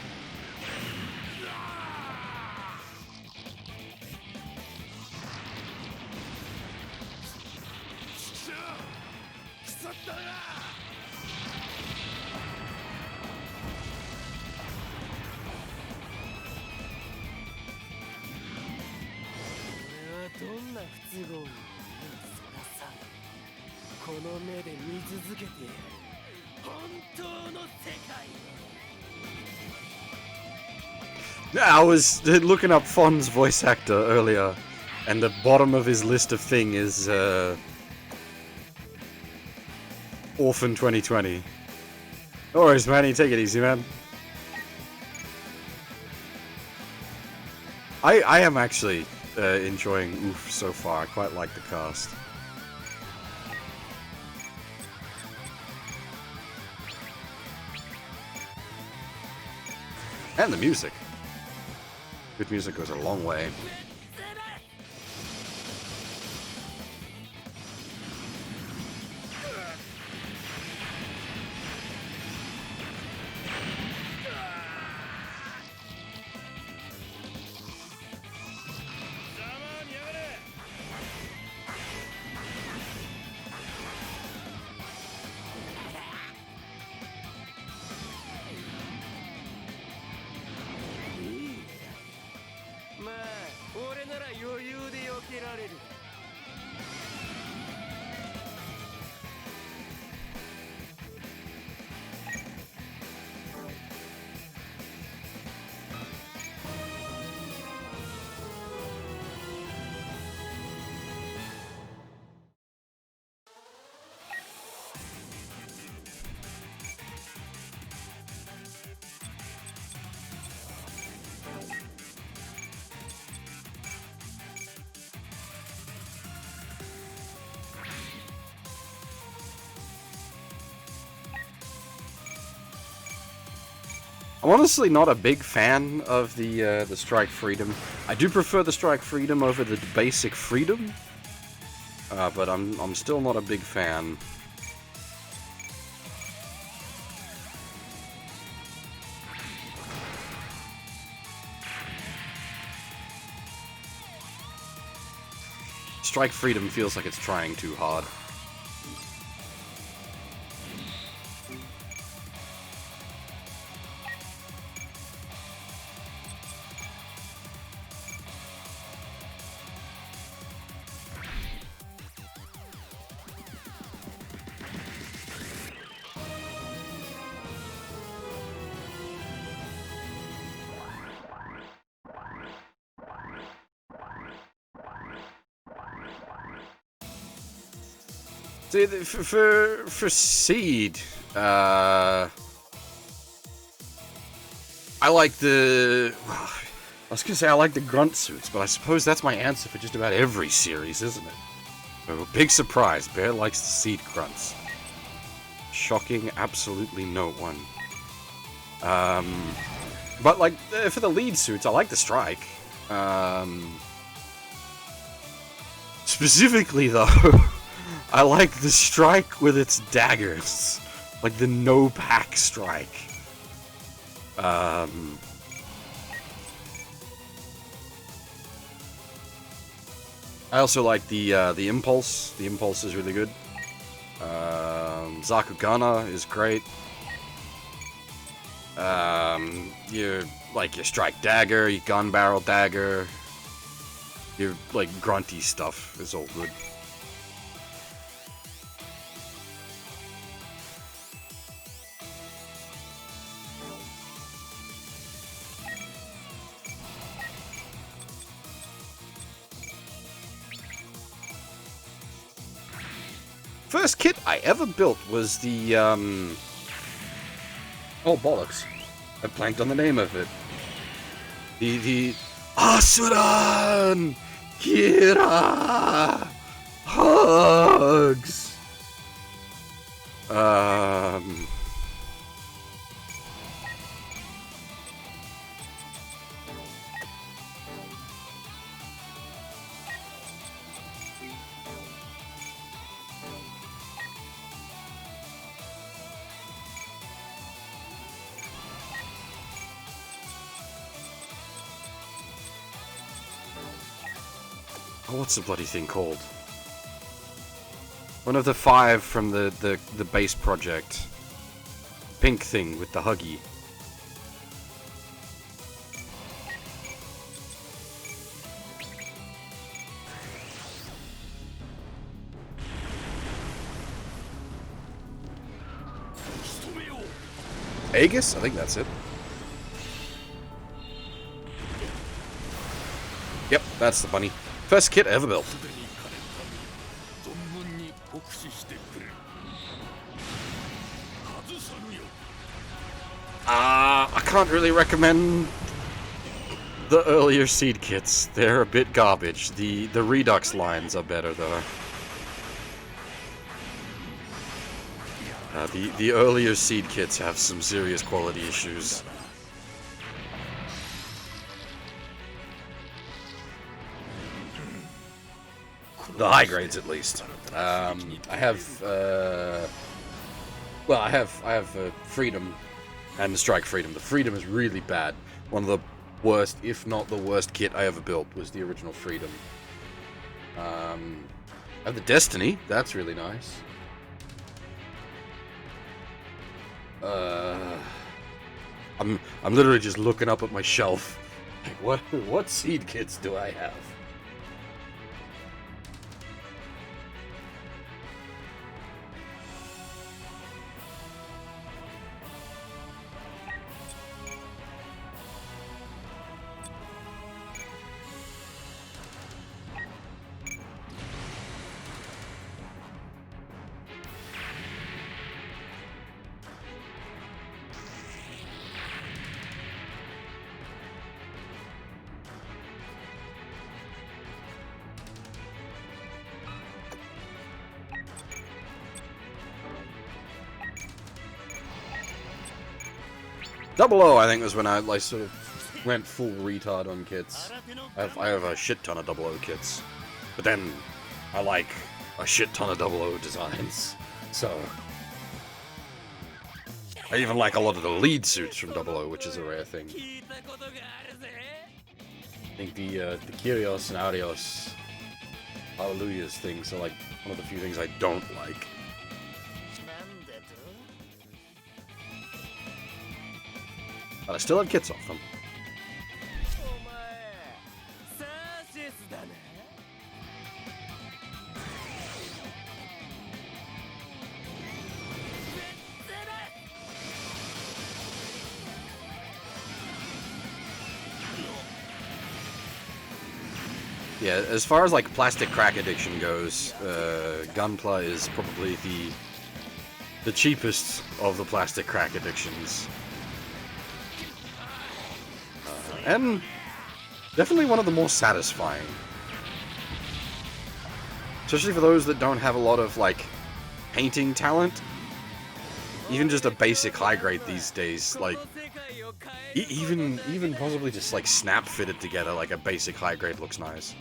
Speaker 1: I was looking up Fon's voice actor earlier, and the bottom of his list of thing is Orphan 2020. No worries, man. You take it easy, man. I am actually enjoying Oof so far. I quite like the cast. And the music. Good music goes a long way. I'm honestly not a big fan of the Strike Freedom. I do prefer the Strike Freedom over the basic Freedom, but I'm still not a big fan. Strike Freedom feels like it's trying too hard. See, for Seed, I like the... I was gonna say I like the grunt suits, but I suppose that's my answer for just about every series, isn't it? Oh, big surprise, Bear likes the Seed grunts. Shocking absolutely no one. But like, for the lead suits, I like the Strike. Specifically though, I like the Strike with its daggers. Like the no-pack Strike. I also like the Impulse. The Impulse is really good. Zakugana is great. Your Strike Dagger, your Gun Barrel Dagger, your grunty stuff is all good. First kit I ever built was the, oh, bollocks. I blanked on the name of it. The Asuran! Kira! Hugs! What's the bloody thing called? One of the 5 from the base project. Pink thing with the huggy. Aegis? I think that's it. Yep, that's the bunny. First kit ever built. I can't really recommend the earlier Seed kits. They're a bit garbage. The Redux lines are better though. The earlier Seed kits have some serious quality issues. The high grades, at least. I have, well, I have Freedom and the Strike Freedom. The Freedom is really bad. One of the worst, if not the worst kit I ever built was the original Freedom. I have the Destiny. That's really nice. I'm literally just looking up at my shelf. Like, what Seed kits do I have? Double O, I think, was when I like sort of went full retard on kits. I have a shit ton of Double O kits, but then I like a shit ton of Double O designs. So I even like a lot of the lead suits from Double O, which is a rare thing. I think the Kyrios and Arios Hallelujahs things are like one of the few things I don't like. But I still have kits off them. Yeah, as far as like plastic crack addiction goes, Gunpla is probably the cheapest of the plastic crack addictions. And definitely one of the more satisfying. Especially for those that don't have a lot of, like, painting talent. Even just a basic high grade these days, like, even possibly just, like, snap fit it together, like a basic high grade looks nice.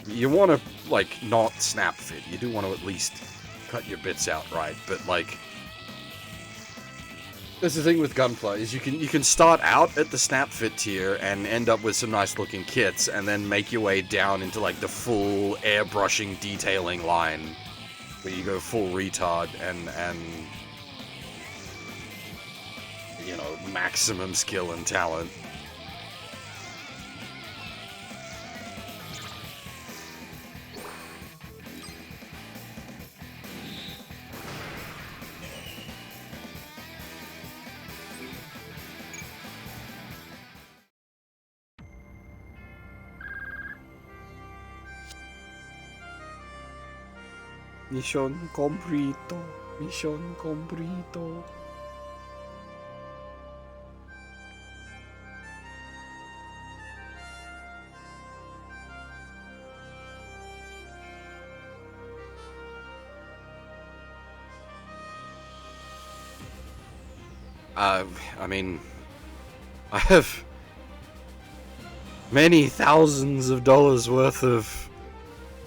Speaker 1: You want to, like, not snap fit. You do want to at least cut your bits out right, but, like, that's the thing with Gunpla, is you can start out at the snap fit tier and end up with some nice looking kits, and then make your way down into like the full airbrushing detailing line, where you go full retard and you know, maximum skill and talent. Mission completo. Mission completo. I mean, I have many thousands of dollars worth of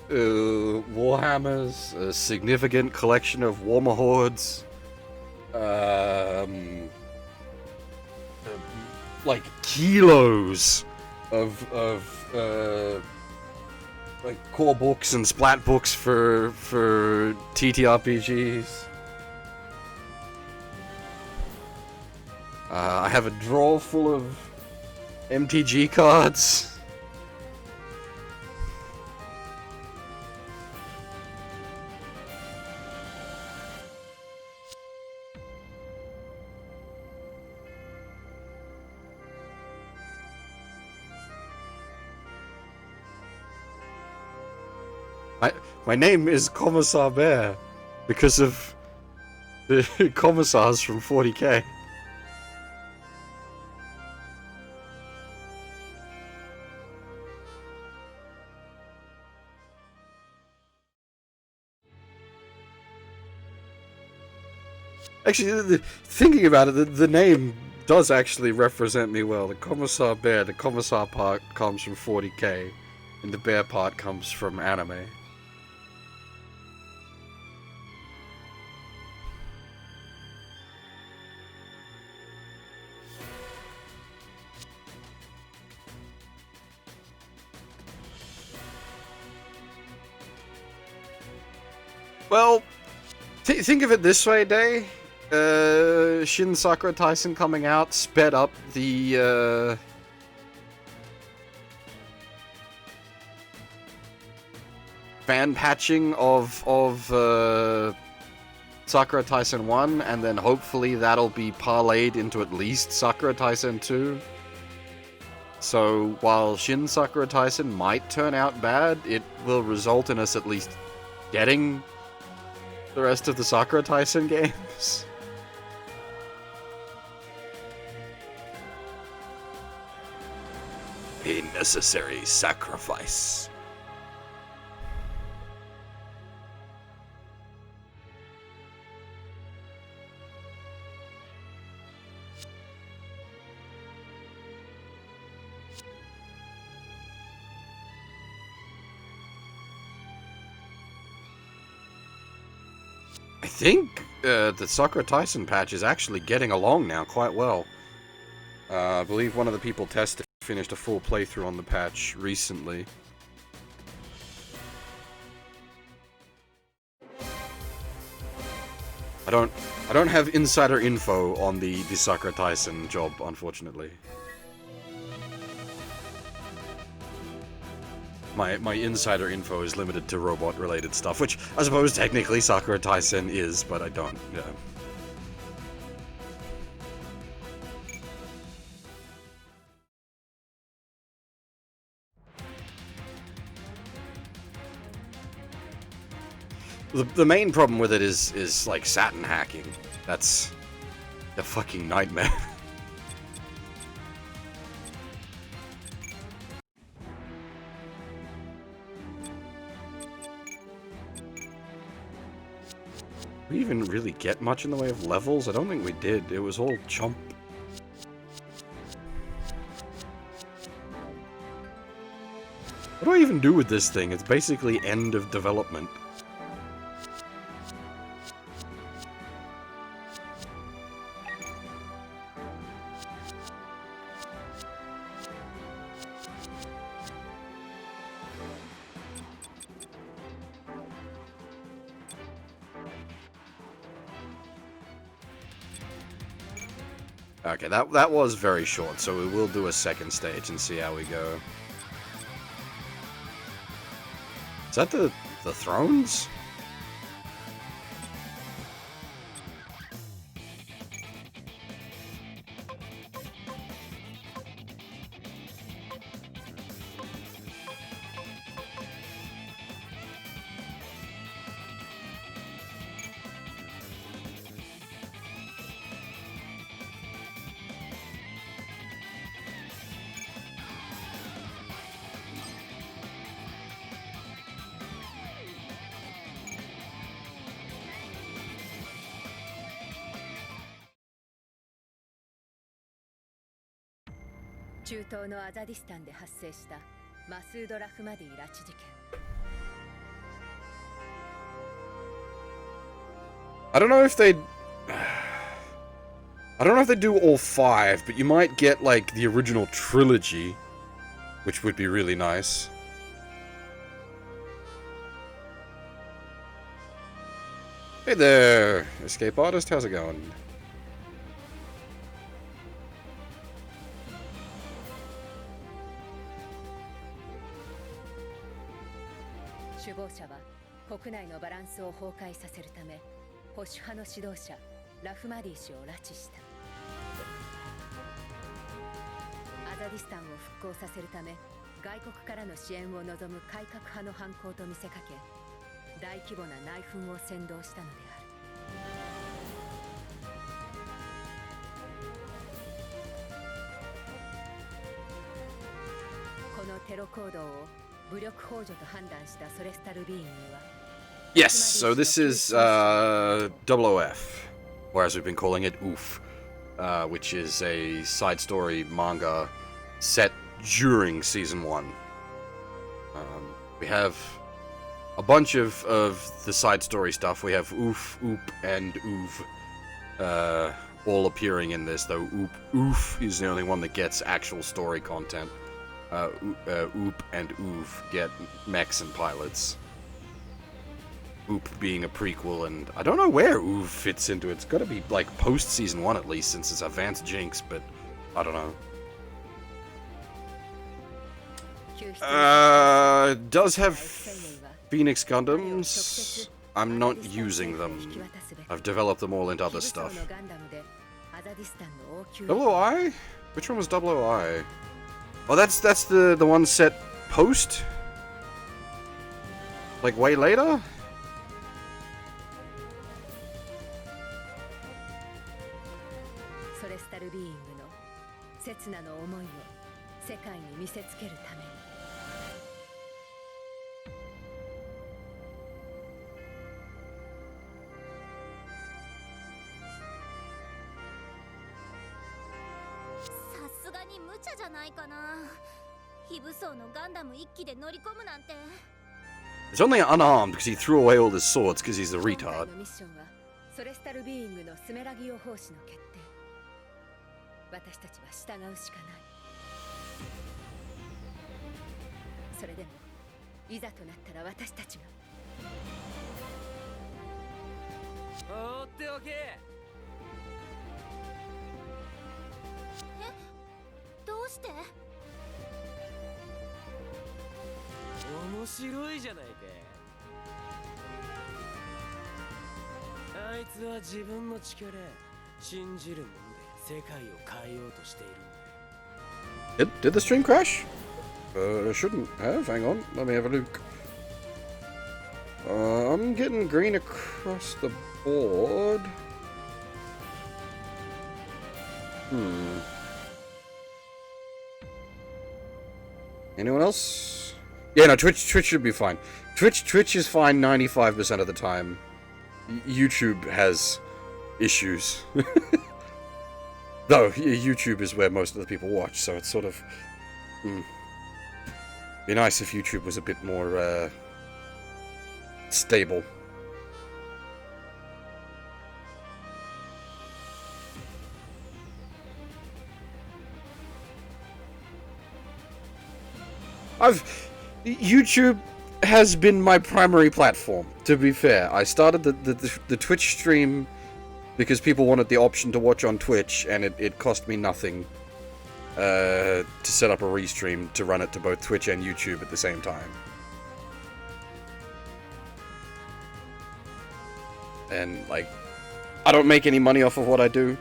Speaker 1: Warhammers, a significant collection of Warmer Hordes, like kilos of like core books and splat books for TTRPGs. I have a drawer full of MTG cards. My name is Commissar Bear because of the commissars from 40k. Actually, thinking about it, the name does actually represent me well. The Commissar Bear, the Commissar part comes from 40k, and the Bear part comes from anime. Well, think of it this way, Day. Shin Sakura Tyson coming out sped up the fan patching of Sakura Tyson 1, and then hopefully that'll be parlayed into at least Sakura Tyson 2. So while Shin Sakura Tyson might turn out bad, it will result in us at least getting the rest of the Sakura Tyson games. A necessary sacrifice. I think the Sakura Tyson patch is actually getting along now quite well. I believe one of the people tested finished a full playthrough on the patch recently. I don't have insider info on the Sakura Tyson job, unfortunately. My insider info is limited to robot-related stuff, which I suppose technically Sakura Tyson is, but I don't, yeah. The main problem with it is like satin hacking. That's a fucking nightmare. We even really get much in the way of levels? I don't think we did. It was all chomp. What do I even do with this thing? It's basically end of development. Okay, that was very short, so we will do a second stage and see how we go. Is that the thrones?
Speaker 2: 中東のアザディスタンで発生したマスード・ラフマディ拉致事件。
Speaker 1: I don't know if they do all 5, but you might get like the original trilogy, which would be really nice. Hey there, escape artist, how's it going?
Speaker 2: 首謀者は国内のバランスを崩壊させるため保守派の指導者ラフマディ氏を拉致した。アザディスタンを復興させるため外国からの支援を望む改革派の犯行と見せかけ大規模な内紛を扇動したのである。このテロ行動を武力幇助と判断したソレスタルビーイングは
Speaker 1: Yes, so this is OOF, or as we've been calling it, OOF, which is a side story manga set during Season 1. We have a bunch of the side story stuff. We have OOF, OOP, and OOV all appearing in this, though OOF is the only one that gets actual story content. OOP and OOV get mechs and pilots. OOP being a prequel, and I don't know where OOV fits into it. It's gotta be, like, post-Season 1 at least, since it's Advanced Jinx, but I don't know. It does have Phoenix Gundams. I'm not using them. I've developed them all into other stuff. Double I? Which one was Double I? Oh, that's the one set post? Like, way later?
Speaker 2: ソレスタルビーイングの刹那の思いを世界に見せつけるために。
Speaker 3: さすがに無茶じゃないかな。非武装のガンダム1機で乗り込むなんて。
Speaker 1: He's only unarmed because he threw away all his swords because he's a
Speaker 2: 今回
Speaker 1: retard.
Speaker 2: のミッションはソレスタルビーイングのスメラギオ法師の決定。私たちは従うしかない。それでもいざとなったら私たちが
Speaker 4: 放っておけ。
Speaker 3: どうして？
Speaker 4: 面白いじゃないか。あいつは自分の力信じるもので世界を変えようとしているんだ。
Speaker 1: Did the stream crash? Shouldn't have. Hang on. Let me have a look. I'm getting green across the board. Anyone else? Yeah, no, Twitch should be fine. Twitch is fine 95% of the time. YouTube has issues. Though, YouTube is where most of the people watch, so it's sort of... Be nice if YouTube was a bit more, stable. YouTube has been my primary platform, to be fair. I started the Twitch stream because people wanted the option to watch on Twitch, and it cost me nothing to set up a restream to run it to both Twitch and YouTube at the same time. And, like, I don't make any money off of what I do,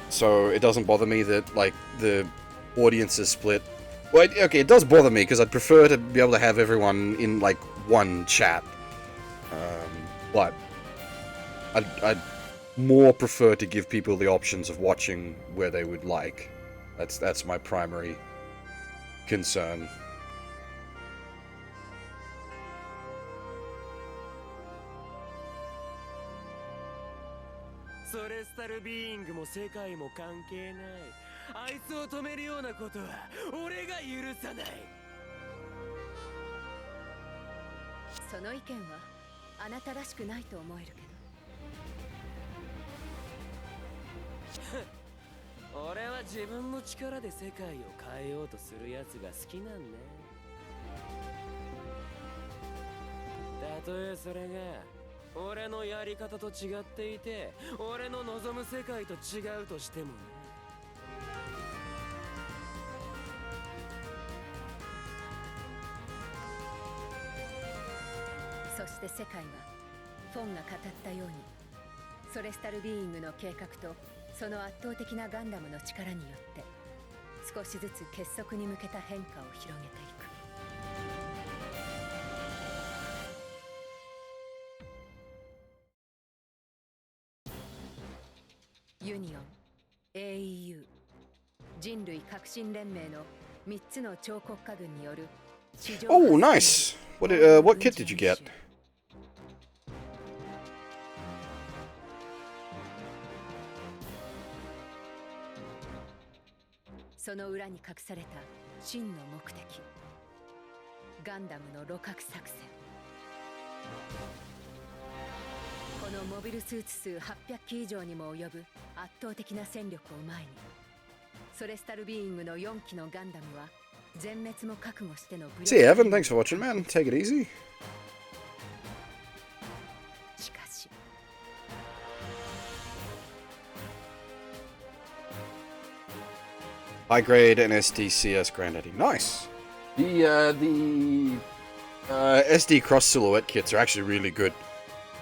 Speaker 1: so it doesn't bother me that, like, the audience is split. Well, okay, it does bother me, because I'd prefer to be able to have everyone in, like, one chat. But I'd more prefer to give people the options of watching where they would like. That's my primary concern.
Speaker 4: Celestial Being も世界も関係ない。あいつを止めるようなことは俺が許さない。
Speaker 2: その意見はあなたらしくないと思えるけど。
Speaker 4: 俺は自分の力で世界を変えようとするやつが好きなんだ。たとえそれが俺のやり方と違っていて、俺の望む世界と違うとしてもね。
Speaker 2: そして世界はフォンが語ったようにソレスタルビーイングの計画とその圧倒的なガンダムの力によって少しずつ結束に向けた変化を広げていく。ユニオン、AEU、人類革新連盟の3つの超国家軍による史上
Speaker 1: Oh, nice! What kit did you get?
Speaker 2: その裏に隠された真の目的、ガンダムの露獲作戦。このモビルスーツ数800機以上にも及ぶ圧倒的な戦力を前に、ソレスタルビーイングの4機のガンダムは全滅も覚悟しての。
Speaker 1: See, Evan, thanks for watching, man. Take it easy.
Speaker 2: しかし
Speaker 1: High grade NSDCS Granddaddy. Nice. The SD cross silhouette kits are actually really good.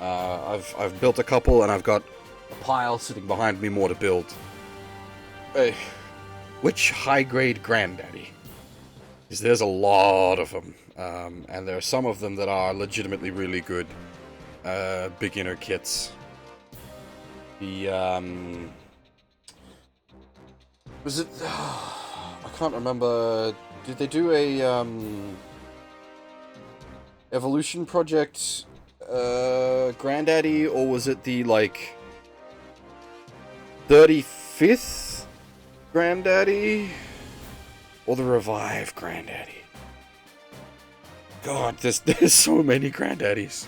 Speaker 1: I've built a couple, and I've got a pile sitting behind me more to build. Which high grade Granddaddy? Because there's a lot of them, and there are some of them that are legitimately really good beginner kits. The was it? I can't remember. Did they do a Evolution Project Granddaddy, or was it the like 35th Granddaddy, or the Revive Granddaddy? God, there's so many granddaddies.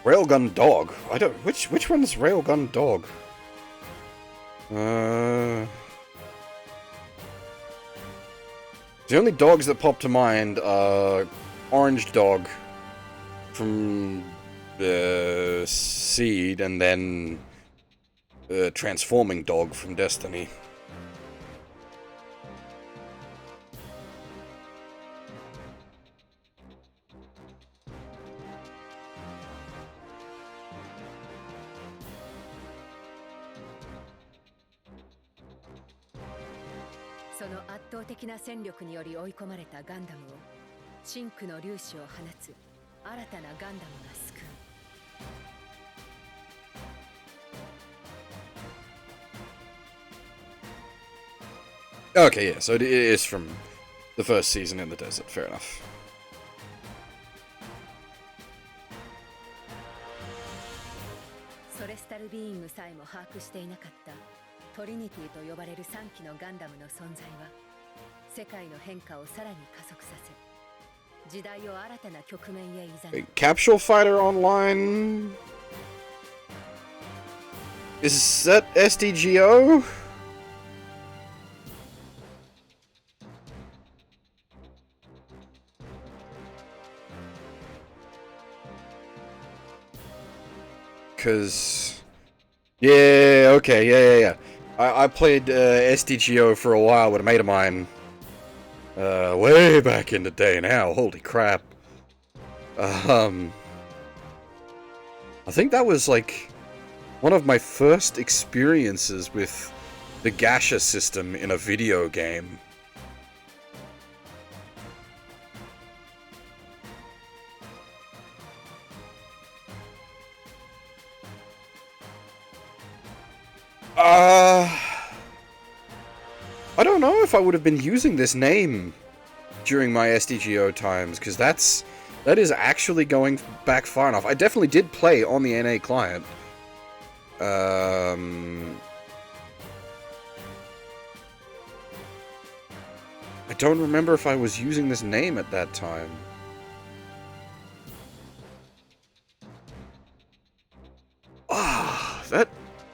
Speaker 1: Railgun Dog. I don't. Which one's Railgun Dog? The only dogs that pop to mind are Orange Dog from Seed, and then Transforming Dog from Destiny.
Speaker 2: その圧倒的な戦力により追い込まれたガンダムを真紅の粒子を放つ新たなガンダムが救う。
Speaker 1: Okay, yeah, so it is from the first season in the desert, fair enough.
Speaker 2: ソレスタルビーイングさえも把握していなかったトリニティと呼ばれる3機のガンダムの存在は世界の変化をさらに加速させ時代を新たな局面へ誘う。
Speaker 1: Capsule Fighter Online? Is that SDGO? Because... Yeah, okay, yeah. I played SDGO for a while with a mate of mine. Way back in the day now, holy crap. I think that was like one of my first experiences with the gacha system in a video game. I don't know if I would have been using this name during my SDGO times, because that is actually going back far enough. I definitely did play on the NA client. I don't remember if I was using this name at that time.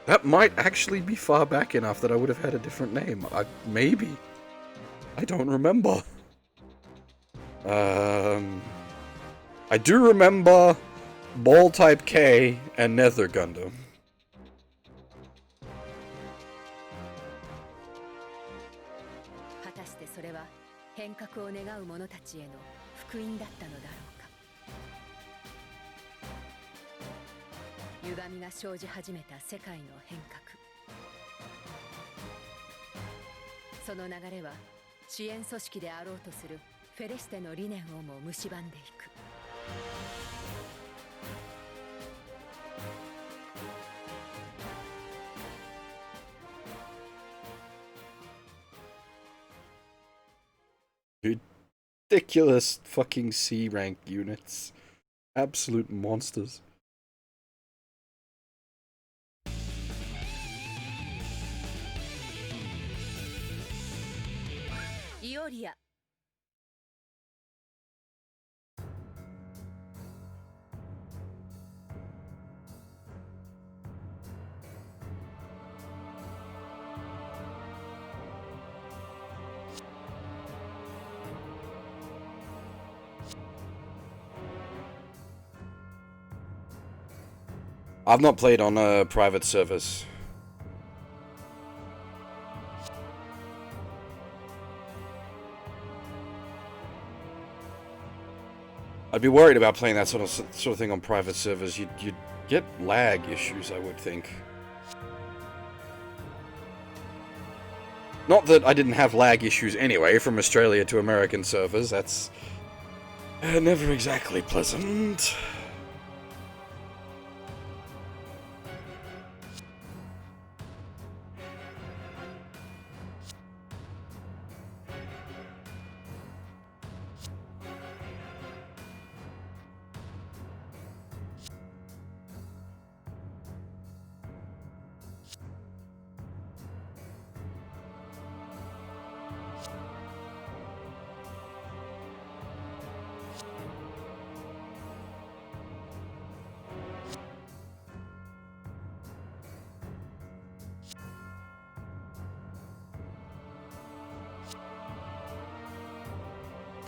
Speaker 1: That might actually be far back enough that I would have had a different name. Maybe. I don't remember. I do remember Ball Type K and Nether Gundam.
Speaker 2: 果たしてそれは変革を願う者たちへの福音だったのだろうか。歪みが生じ始めた世界の変革。その流れは支援組織であろうとするフェレステの理念をも蝕んでいく。
Speaker 1: Ridiculous fucking C rank units. Absolute monsters.
Speaker 2: Ioria.
Speaker 1: I've not played on private servers. I'd be worried about playing that sort of thing on private servers. You'd get lag issues, I would think. Not that I didn't have lag issues anyway, from Australia to American servers. That's never exactly pleasant.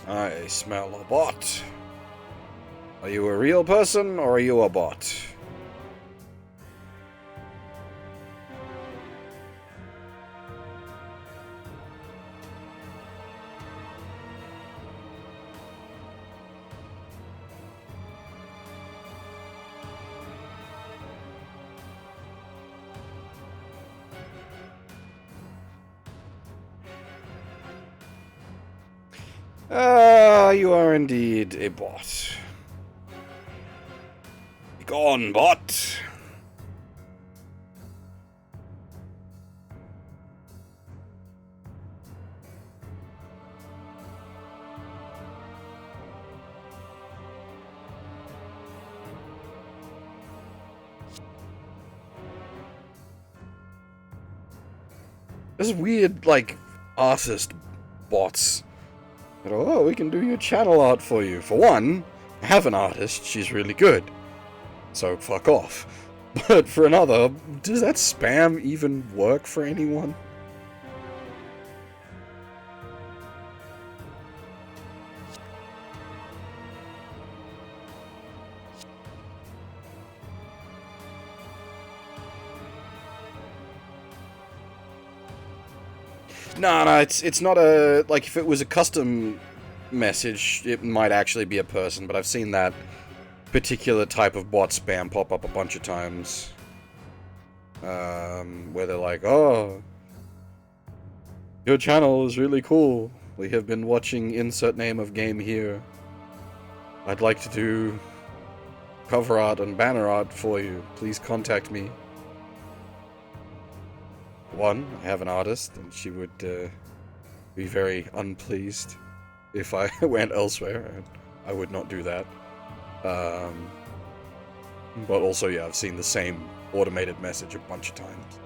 Speaker 1: I smell a bot. Are you a real person or are you a bot? You are indeed a bot. Be gone, bot! There's weird, like, artist bots. That are, oh, we can do your channel art for you. For one, I have an artist, she's really good. So, fuck off. But for another, does that spam even work for anyone? No, it's not a, like, if it was a custom message, it might actually be a person, but I've seen that particular type of bot spam pop up a bunch of times. Where they're like, oh, your channel is really cool. We have been watching insert name of game here. I'd like to do cover art and banner art for you. Please contact me. One, I have an artist, and she would be very unpleased if I went elsewhere, and I would not do that. But also, yeah, I've seen the same automated message a bunch of times.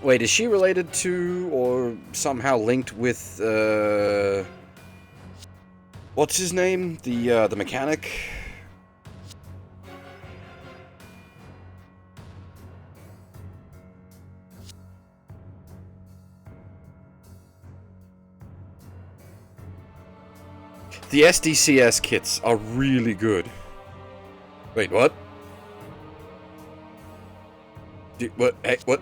Speaker 1: Wait, is she related to, or somehow linked with, what's his name? The mechanic? The SDCS kits are really good. Wait, what? What? Hey, what?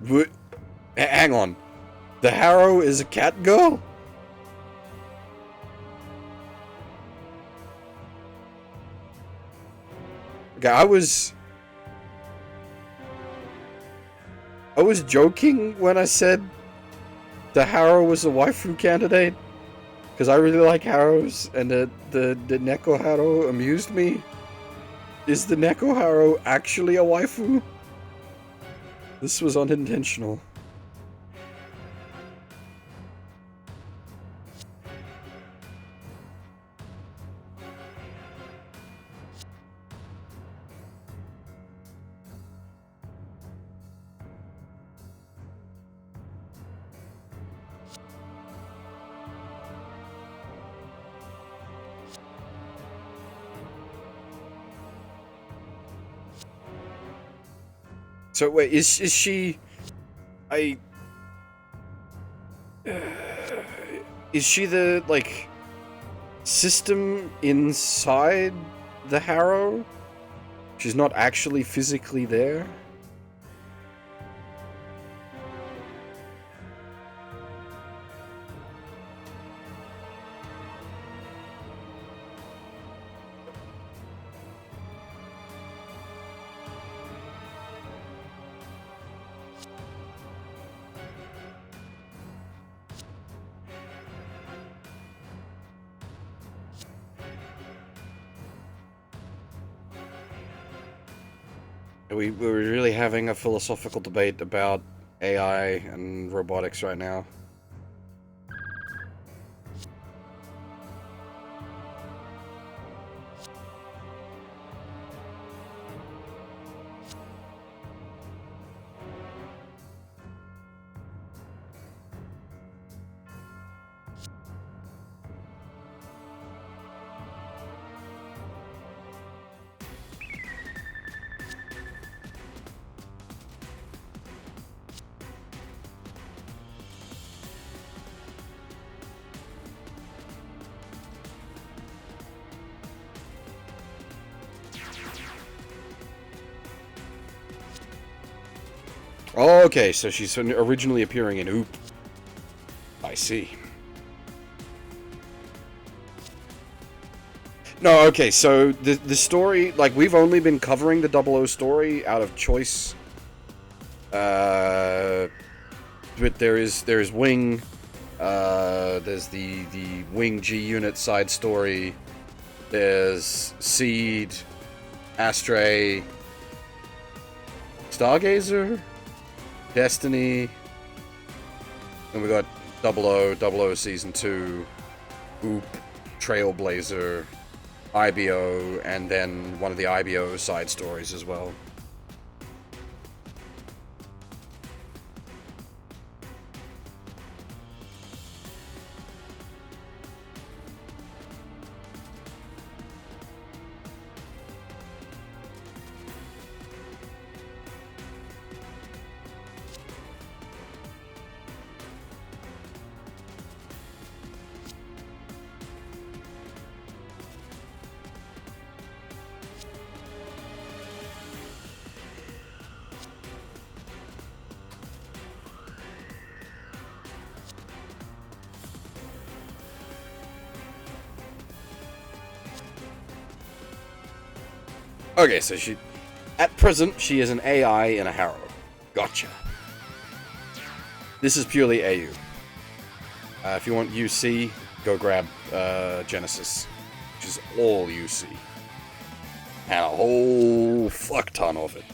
Speaker 1: What? Hang on. The Harrow is a cat girl? Okay, I was joking when I said the Harrow was a waifu candidate, because I really like Harrows, and the Neko Harrow amused me. Is the Neko Harrow actually a waifu? This was unintentional. So wait, is she? Is she the, like, system inside the Harrow? She's not actually physically there? We're really having a philosophical debate about AI and robotics right now. Oh, okay, so she's originally appearing in Oop. I see. No, okay, so the story, like, we've only been covering the 00 story out of choice. But there's Wing, there's the Wing G Unit side story, there's Seed, Astray, Stargazer, Destiny, and we got 00 Season 2, Oop, Trailblazer, IBO, and then one of the IBO side stories as well. Okay, so at present, she is an AI in a harrow. Gotcha. This is purely AU. If you want UC, go grab Genesis, which is all UC. And a whole fuck ton of it.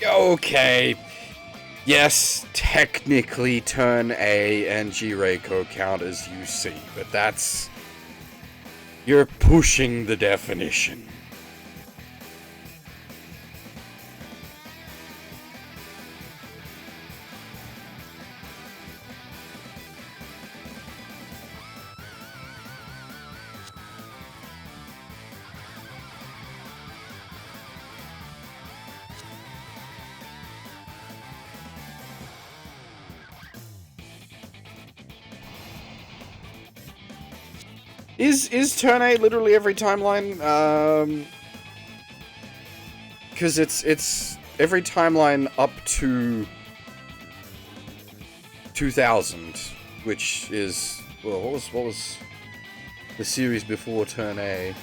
Speaker 1: Okay. Yes, technically Turn A and G-Reiko count as UC, but that's... You're pushing the definition. Is Turn A literally every timeline? Because it's every timeline up to 2000, which is, well, what was the series before Turn A?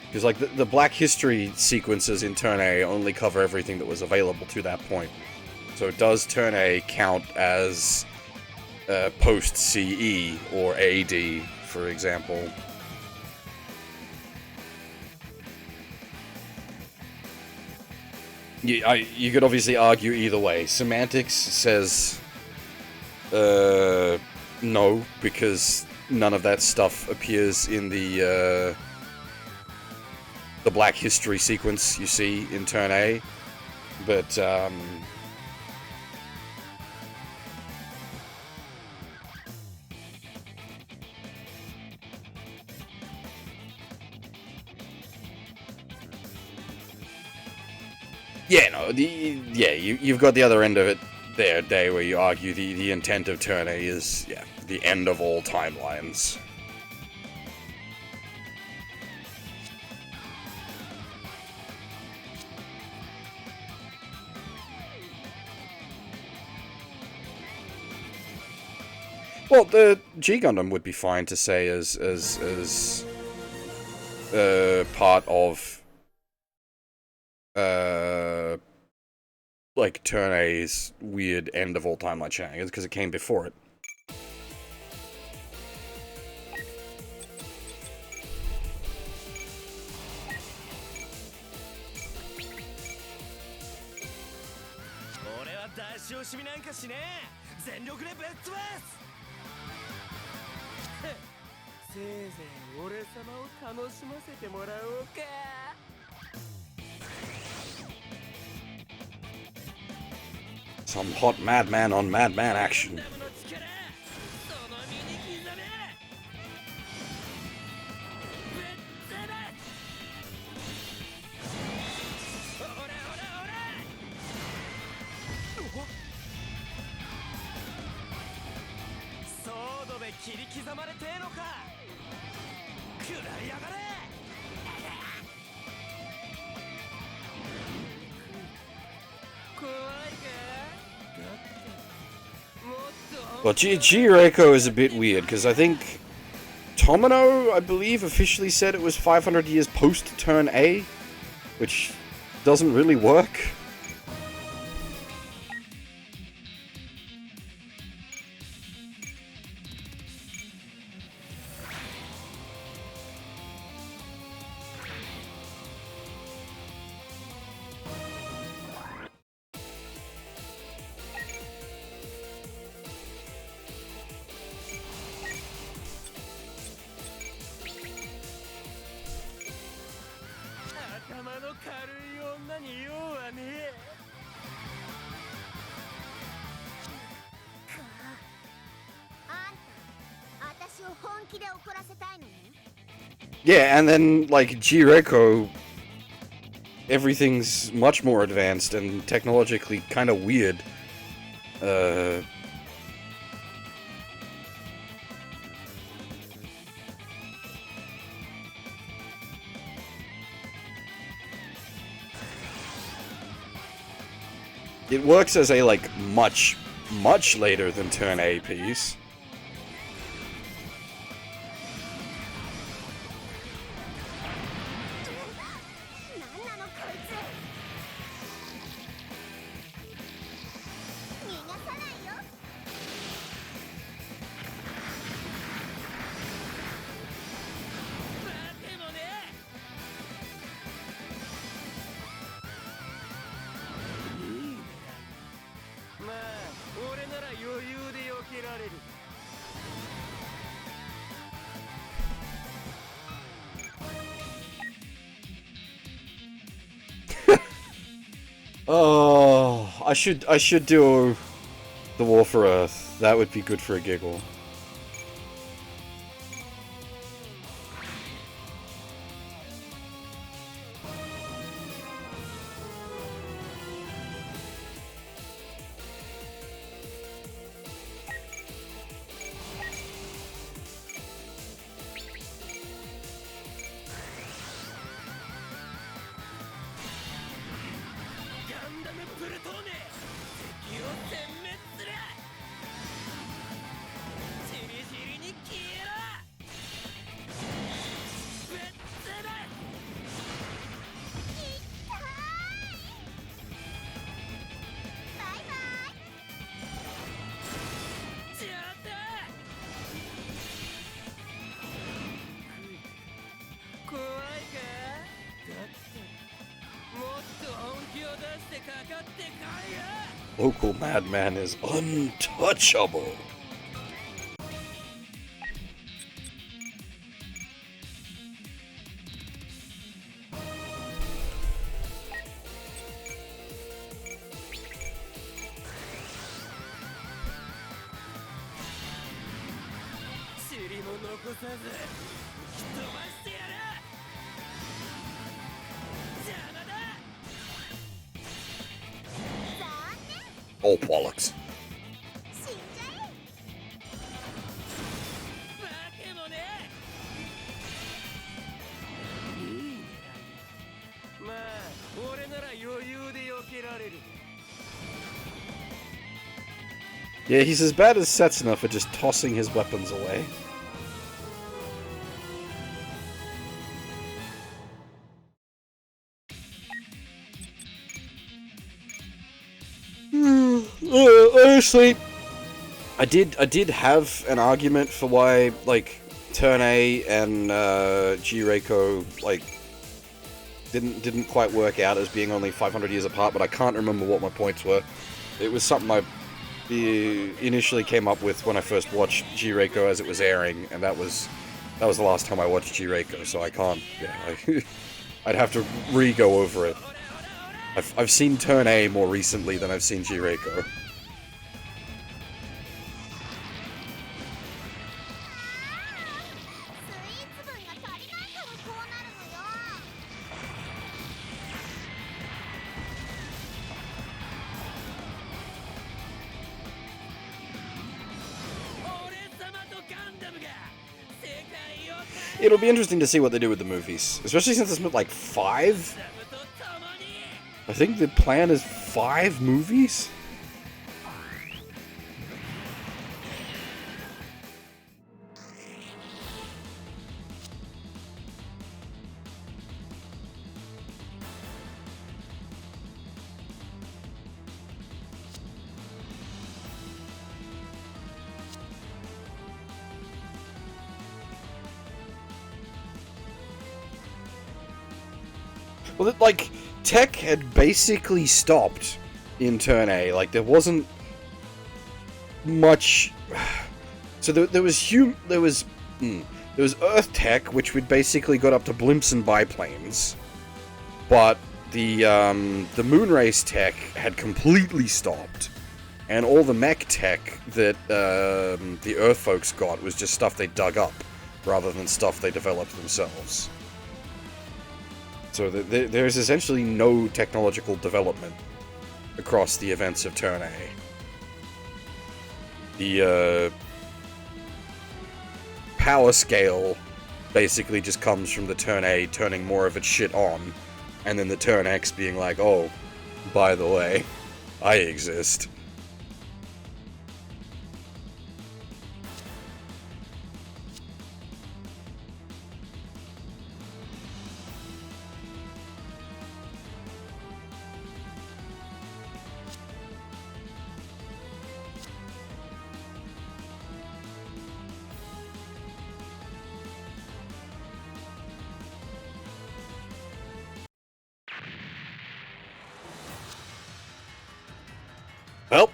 Speaker 1: Because like the Black History sequences in Turn A only cover everything that was available to that point. So does Turn A count as post CE or AD, for example? You could obviously argue either way. Semantics says no, because none of that stuff appears in the Black History sequence you see in Turn A, but yeah, no, you've got the other end of it there, Day, where you argue the intent of Turn A is, yeah, the end of all timelines. Well, the G Gundam would be fine to say as part of like Turn A's weird end of all timeline shenanigans, because it came before it. Some hot madman on madman action.
Speaker 4: てえのか。食らいやがれ。怖いか。だってもっと
Speaker 1: Well, G-Reiko is a bit weird, because I think Tomino, I believe, officially said it was 500 years post-turn A, which doesn't really work. Yeah, and then, like, G-Reiko, everything's much more advanced and technologically kind of weird. It works as a, like, much later than turn A piece. Oh, I should do the War for Earth. That would be good for a giggle. Local madman is untouchable. Oh, bollocks. Yeah, he's as bad as Setsuna for just tossing his weapons away. Honestly, I did have an argument for why, like, Turn A and G-Reiko, like, didn't quite work out as being only 500 years apart, but I can't remember what my points were. It was something I initially came up with when I first watched G-Reiko as it was airing, and that was the last time I watched G-Reiko, so I can't, yeah, I'd have to re-go over it. I've seen Turn A more recently than I've seen G-Reiko. It'll be interesting to see what they do with the movies, especially since it's like 5. I think the plan is 5 movies. Well, like, tech had basically stopped in Turn A. Like, there wasn't much. So there was Earth tech, which would basically got up to blimps and biplanes, but the Moonrace tech had completely stopped, and all the mech tech that the Earth folks got was just stuff they dug up, rather than stuff they developed themselves. So there's essentially no technological development across the events of Turn A. The power scale basically just comes from the Turn A turning more of its shit on, and then the Turn X being like, oh, by the way, I exist. Well,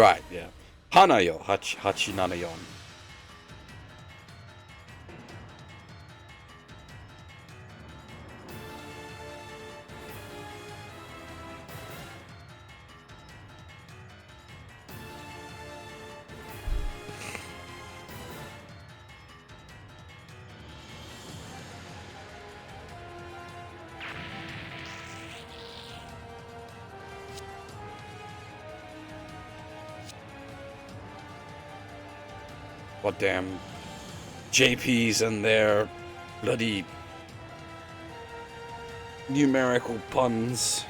Speaker 1: right, yeah. Hanayo, Hachinanayon. What damn JPs and their bloody numerical puns.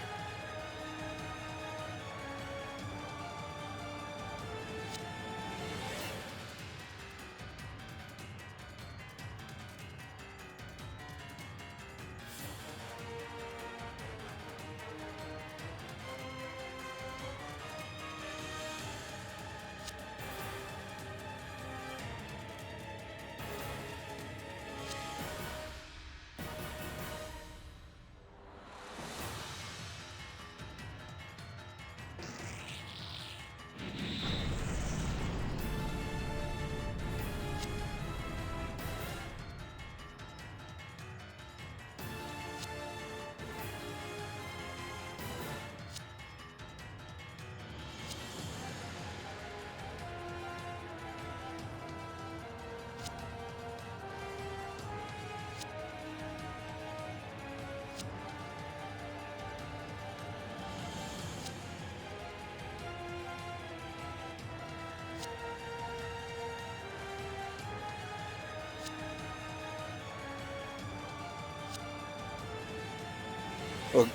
Speaker 1: Well,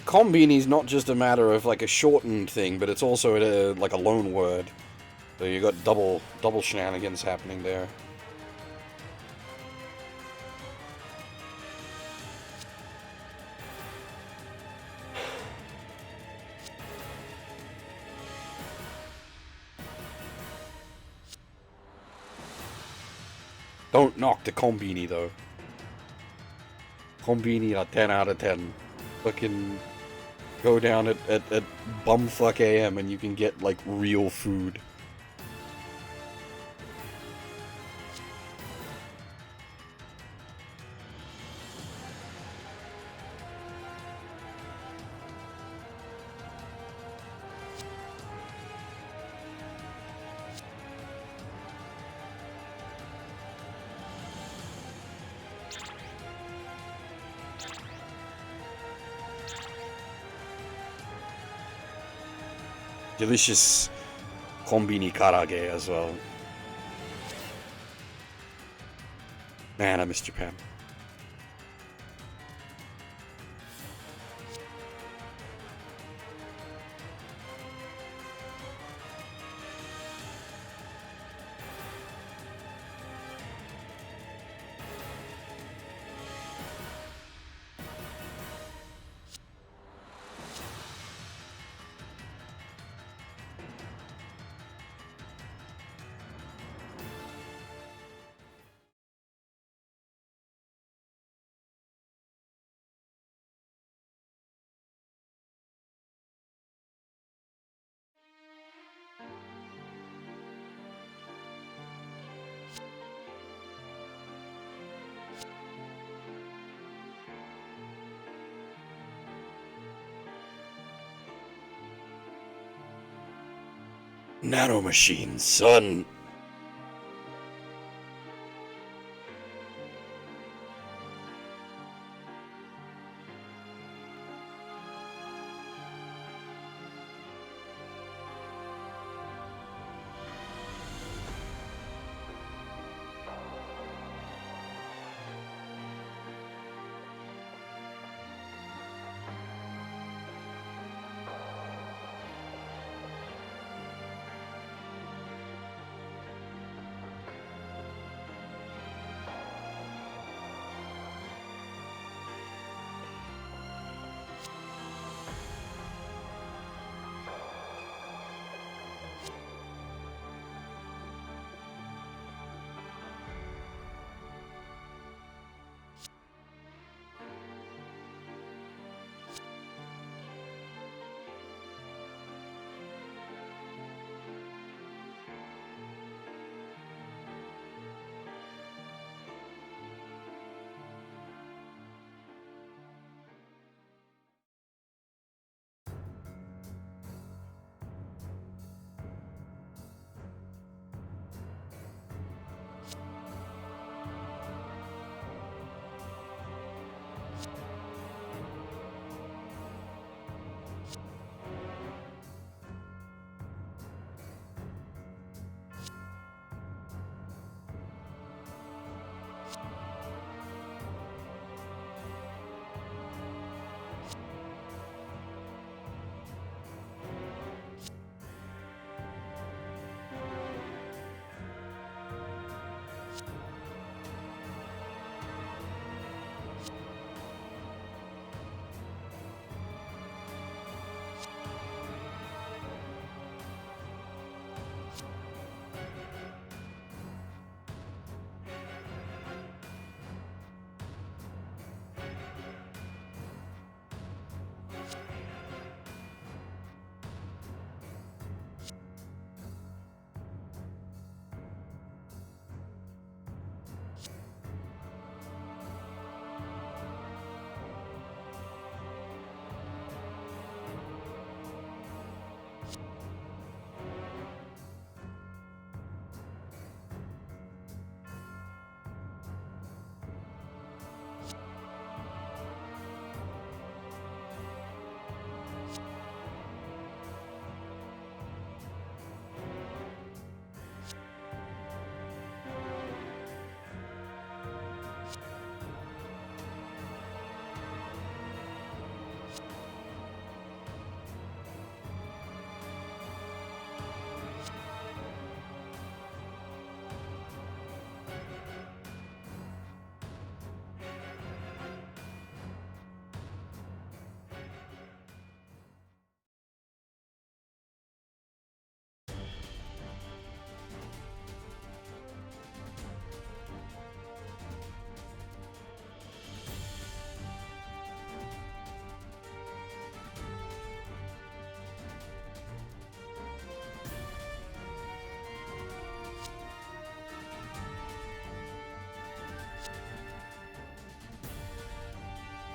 Speaker 1: Combini's not just a matter of like a shortened thing, but it's also like a loan word. So you got double shenanigans happening there. Don't knock the Kombini though. Kombini are 10 out of 10. Fucking go down at bumfuck AM and you can get like real food. Delicious kombini karage as well. Man, I miss Japan. Nanomachines, son.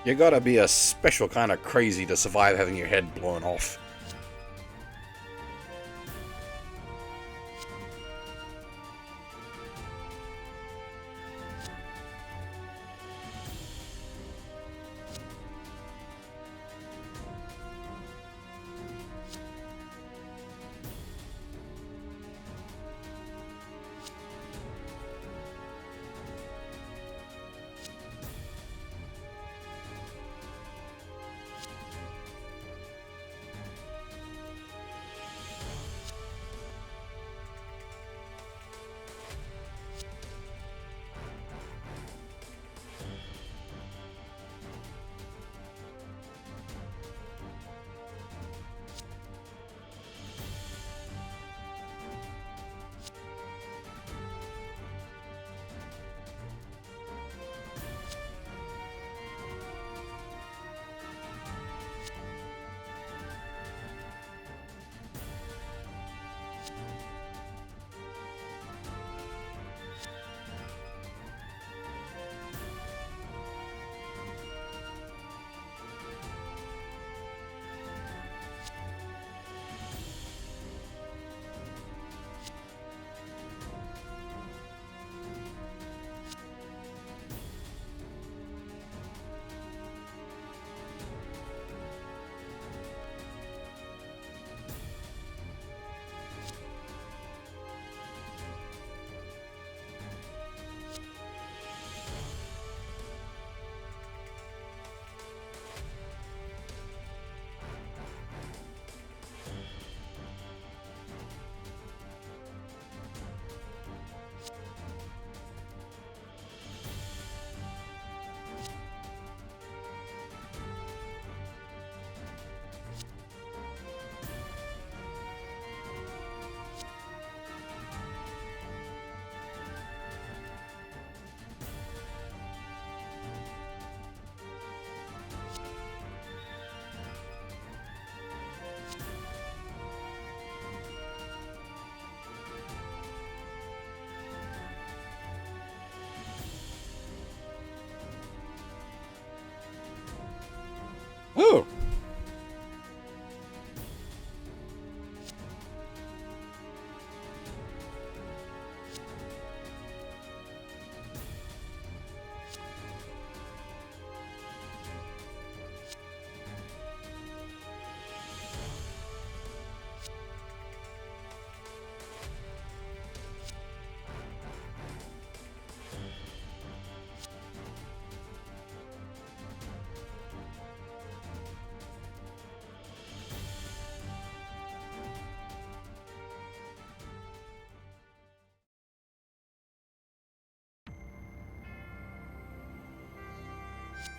Speaker 1: You gotta be a special kind of crazy to survive having your head blown off. Oh!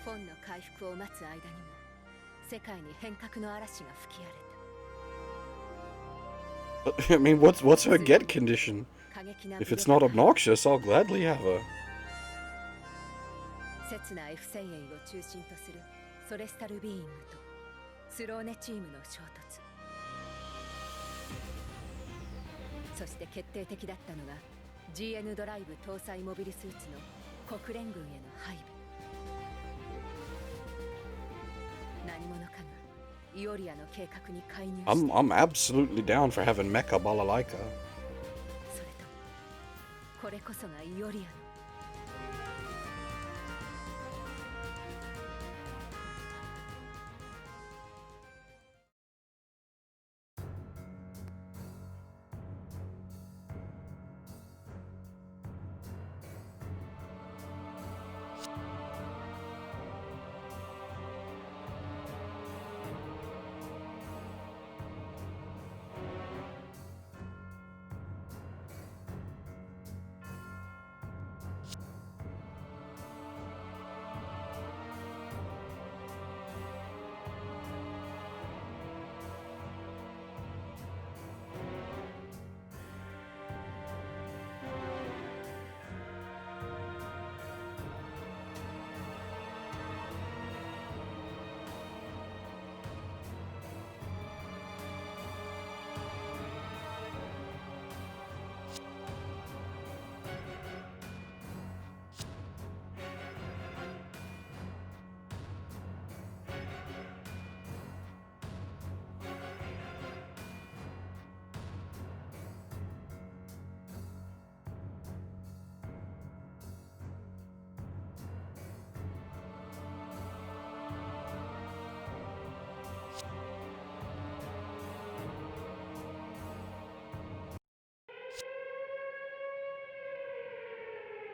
Speaker 2: フォンの回復を待つ間にも世界に変革の嵐が吹き荒れ
Speaker 1: I mean, what's her get condition?
Speaker 2: た。過激な
Speaker 1: If it's not obnoxious, I'll gladly have her.
Speaker 2: 刹那 F 戦営を中心とするソレスタルビーイングとスローネチームの衝突。そして決定的だったのが GN ドライブ搭載モビルスーツの国連軍への配備。何者かがイオリアの計画に介入して。
Speaker 1: I'm absolutely down for having Mecha Balalaika.
Speaker 2: それともこれこそがイオリアの。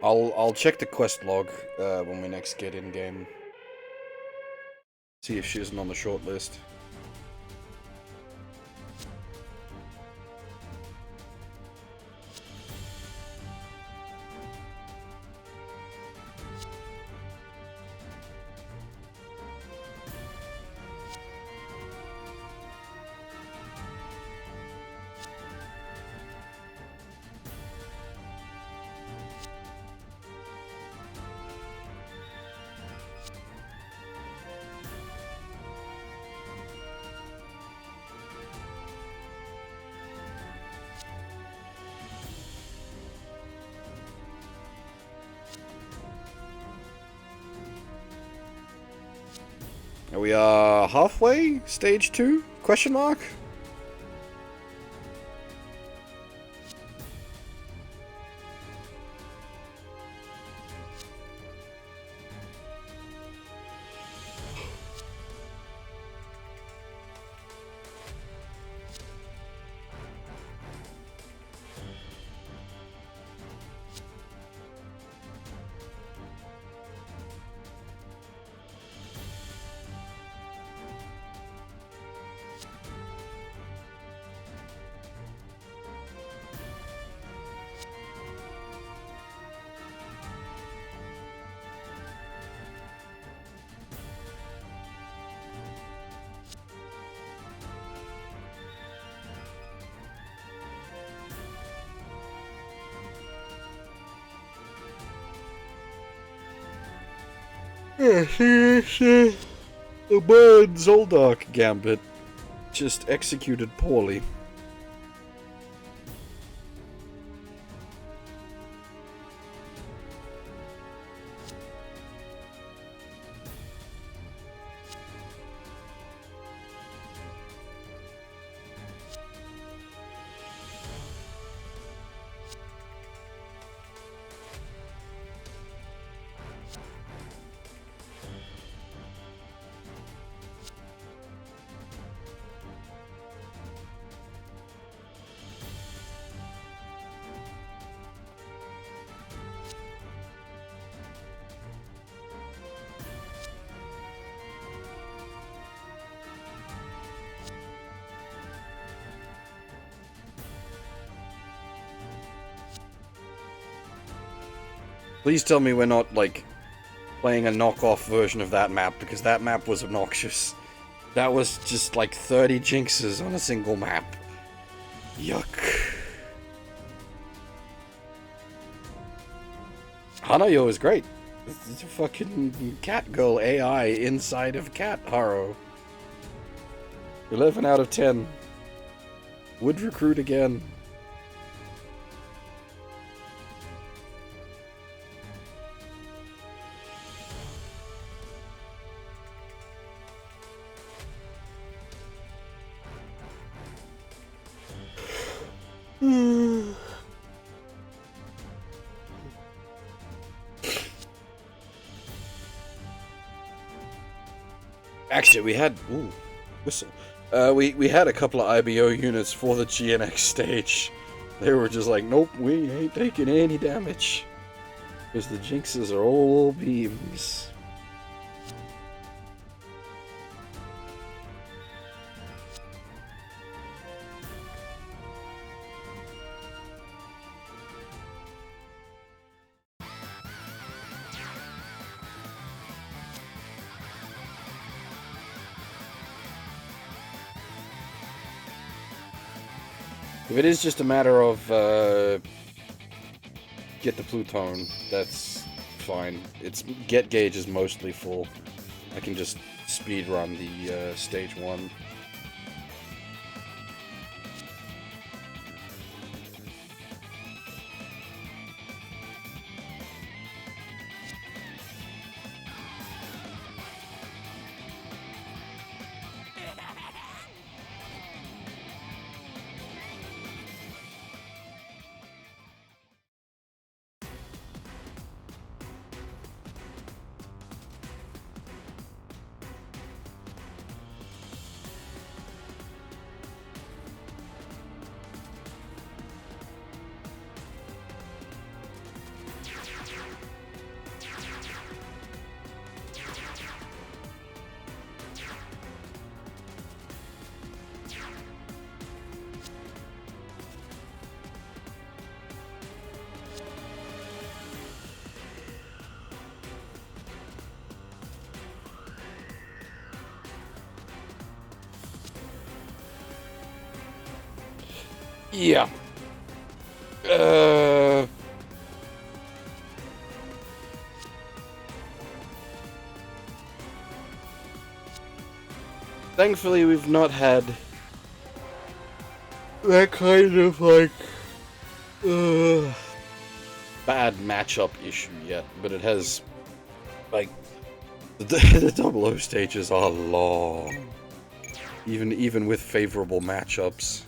Speaker 1: I'll check the quest log when we next get in game. See if she isn't on the short list. We are halfway? Stage 2? Question mark? The bird Zoldark Gambit just executed poorly. Please tell me we're not, like, playing a knockoff version of that map, because that map was obnoxious. That was just like 30 jinxes on a single map. Yuck. Hanayo is great. It's a fucking cat girl AI inside of Cat Haro. 11 out of 10. Would recruit again. Actually, we had... Ooh, whistle. We had a couple of IBO units for the GNX stage. They were just like, nope, we ain't taking any damage. Because the jinxes are all beams. If it is just a matter of get the Pluton, that's fine. Its get gauge is mostly full. I can just speed run the stage 1. Yeah. Thankfully, we've not had that kind of like bad matchup issue yet, but it has like the double O stages are long, even with favorable matchups.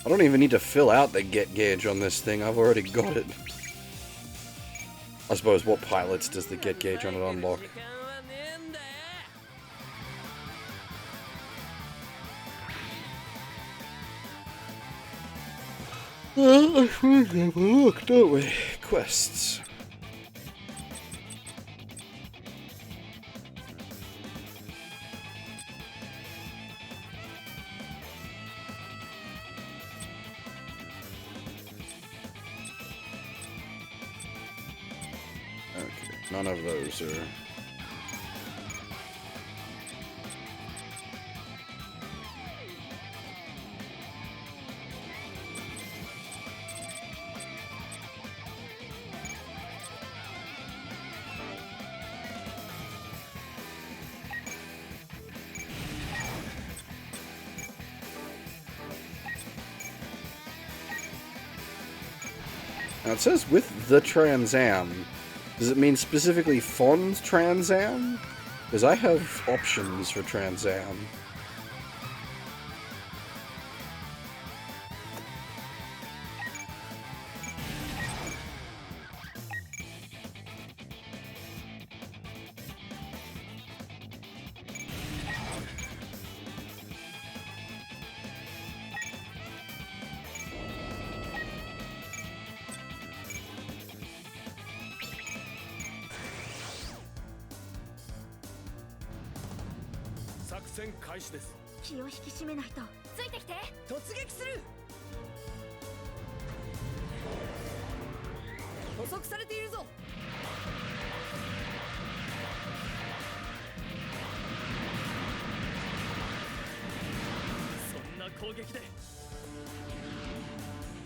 Speaker 1: I don't even need to fill out the get gauge on this thing, I've already got it. I suppose, what pilots does the get gauge on it unlock? Well, I suppose we have a look, don't we? Quests. None of those are... Now it says with the Trans Am. Does it mean specifically Fond Trans Am? Because I have options for Trans Am.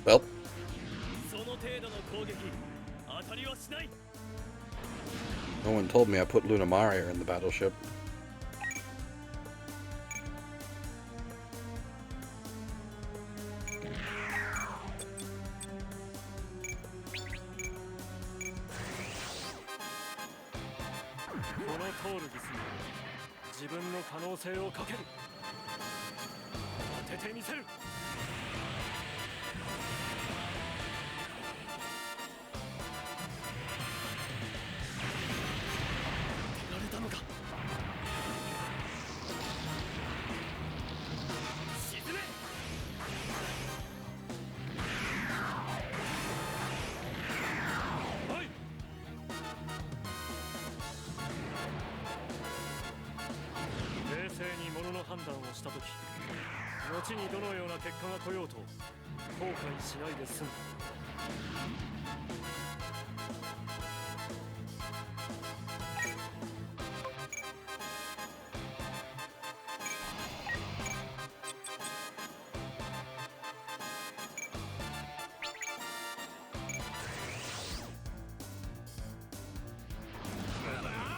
Speaker 1: Well. No one told me I put Luna Maria in the battleship.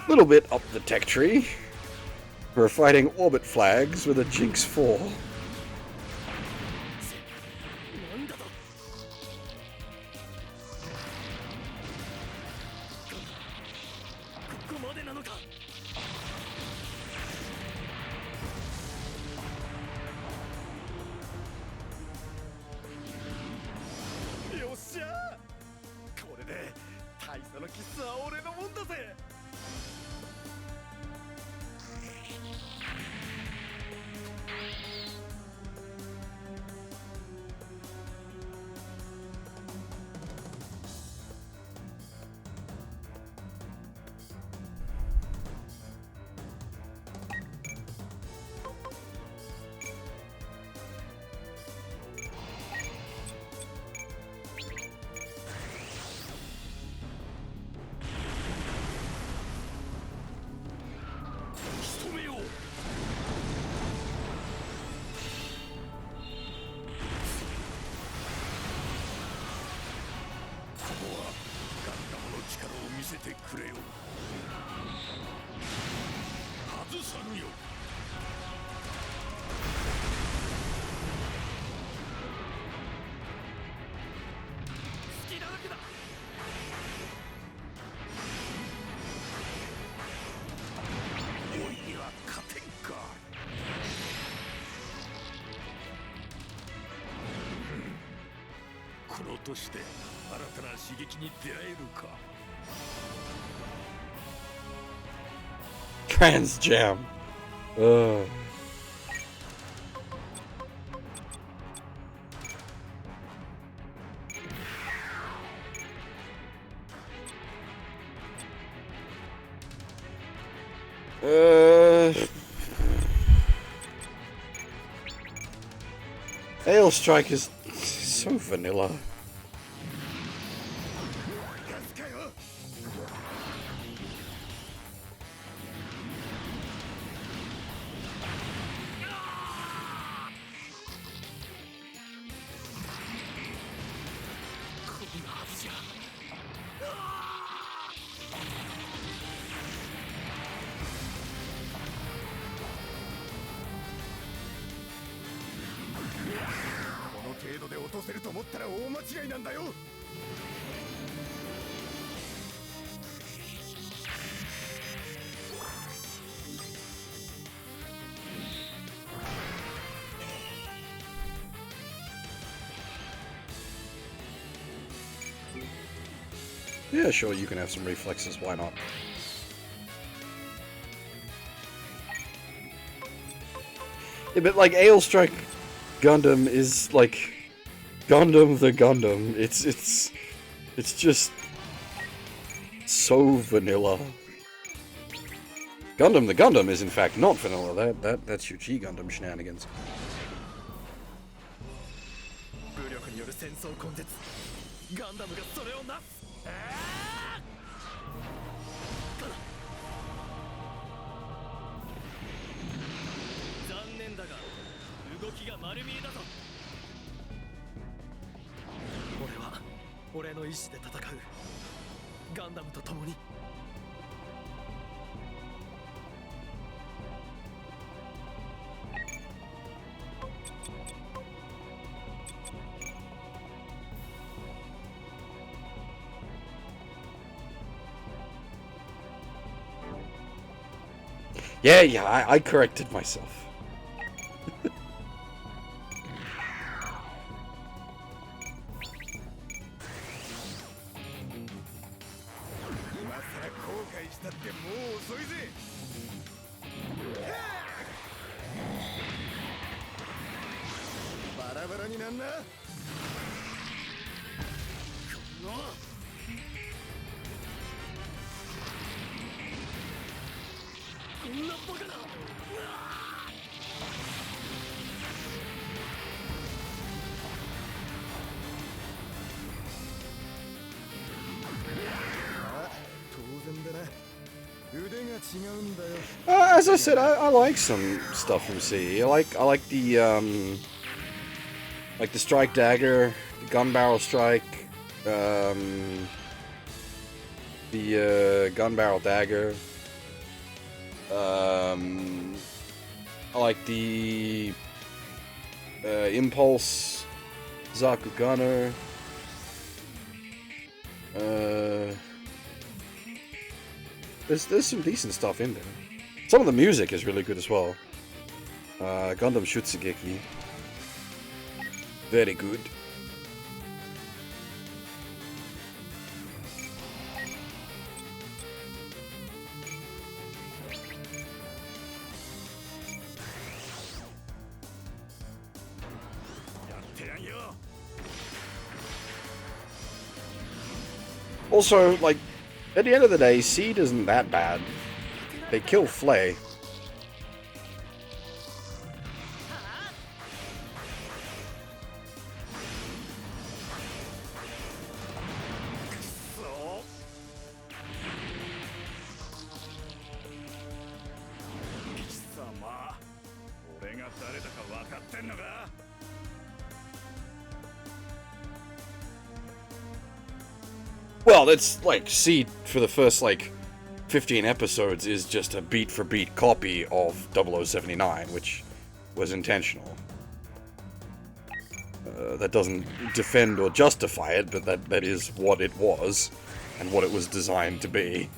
Speaker 1: Little bit up the tech tree. We're fighting orbit flags with a Jinx 4.
Speaker 5: せてくれよ。外さぬよ。
Speaker 4: 好きなわけだ。
Speaker 5: おいには勝てんか。この年で新たな刺激に出会えるか。
Speaker 1: Trans Jam. Ugh. Ale Strike is so vanilla. Yeah, sure, you can have some reflexes, why not? Yeah, but like Ale Strike Gundam is like Gundam the Gundam. It's just so vanilla. Gundam the Gundam is in fact not vanilla. That's your G Gundam shenanigans.
Speaker 4: 武力による戦争根絶。ガンダムがそれをなす。残念だが動きが丸見えだぞ。俺は俺の意志で戦う。ガンダムと共に。
Speaker 1: Yeah, I corrected myself. As I said, I like some stuff from CE. I like the strike dagger, the gun barrel strike, the gun barrel dagger. I like the impulse Zaku gunner. There's some decent stuff in there. Some of the music is really good as well. Gundam Shutsugeki. Very good. Also, like, at the end of the day, Seed isn't that bad. They kill Flay. Well, it's like Seed for the first like 15 episodes is just a beat for beat copy of 0079, which was intentional. That doesn't defend or justify it, but that is what it was and what it was designed to be.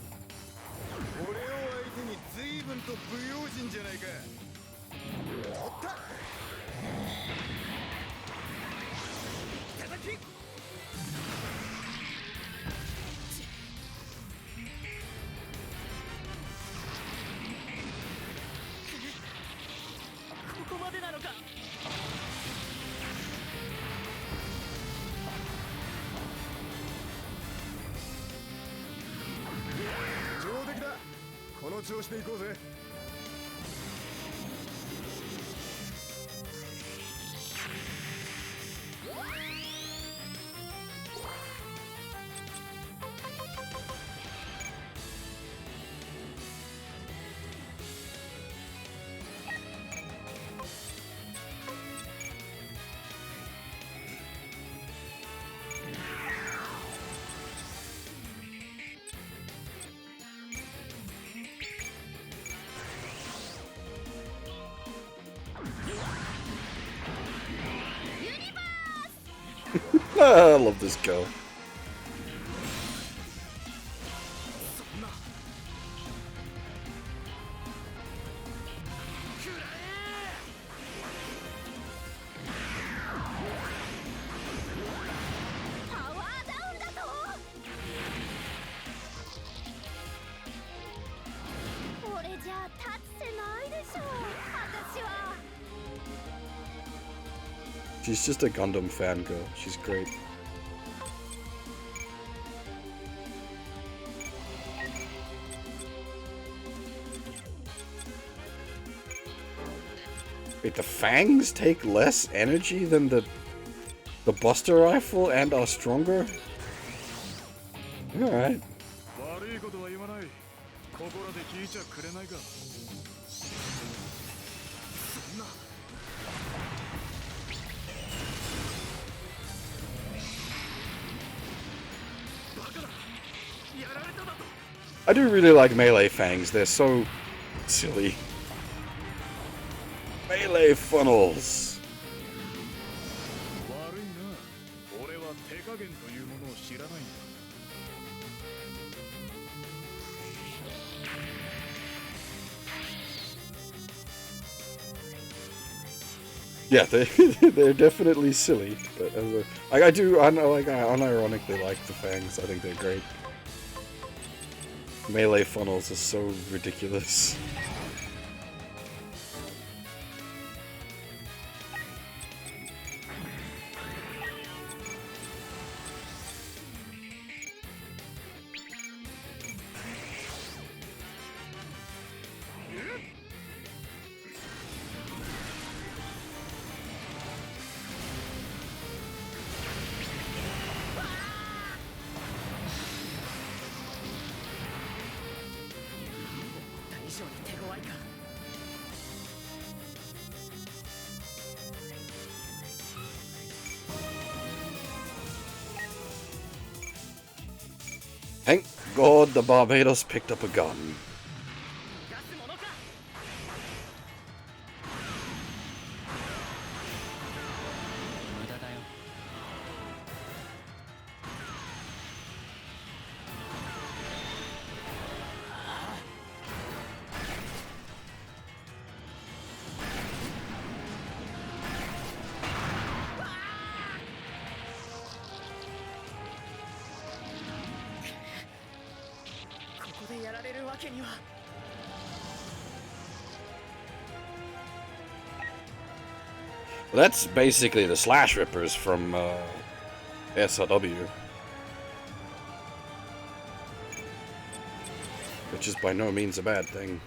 Speaker 1: I love this girl. She's just a Gundam fangirl. She's great. Wait, the fangs take less energy than the Buster Rifle and are stronger? Alright. I do really like melee fangs, they're so silly. Melee funnels! Yeah, they're definitely silly, but I unironically like the fangs. I think they're great. Melee funnels are so ridiculous. Thank God the Barbados picked up a gun. That's basically the Slash Rippers from SRW. Which is by no means a bad thing.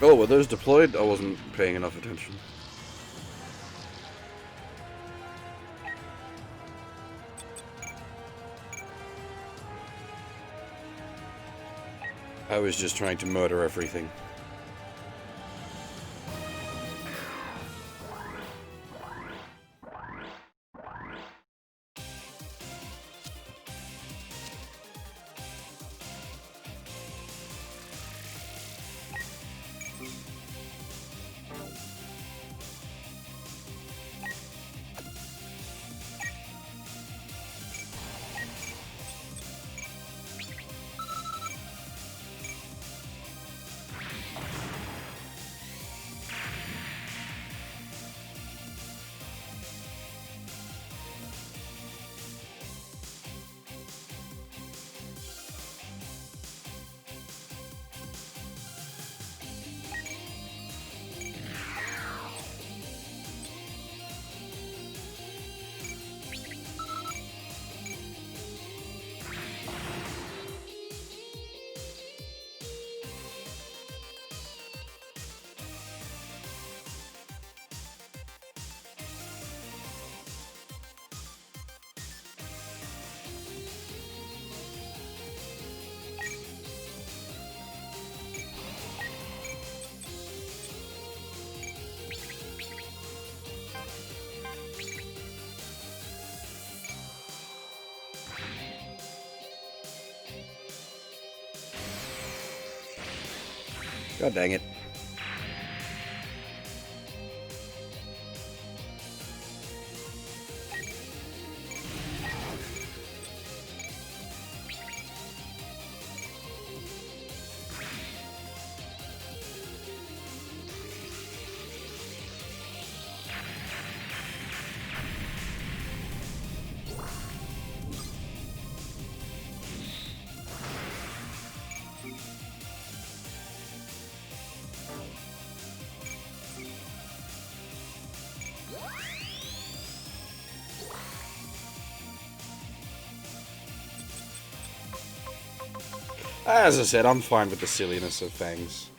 Speaker 1: Oh, were those deployed? I wasn't paying enough attention. I was just trying to murder everything. God dang it. As I said, I'm fine with the silliness of Fangs.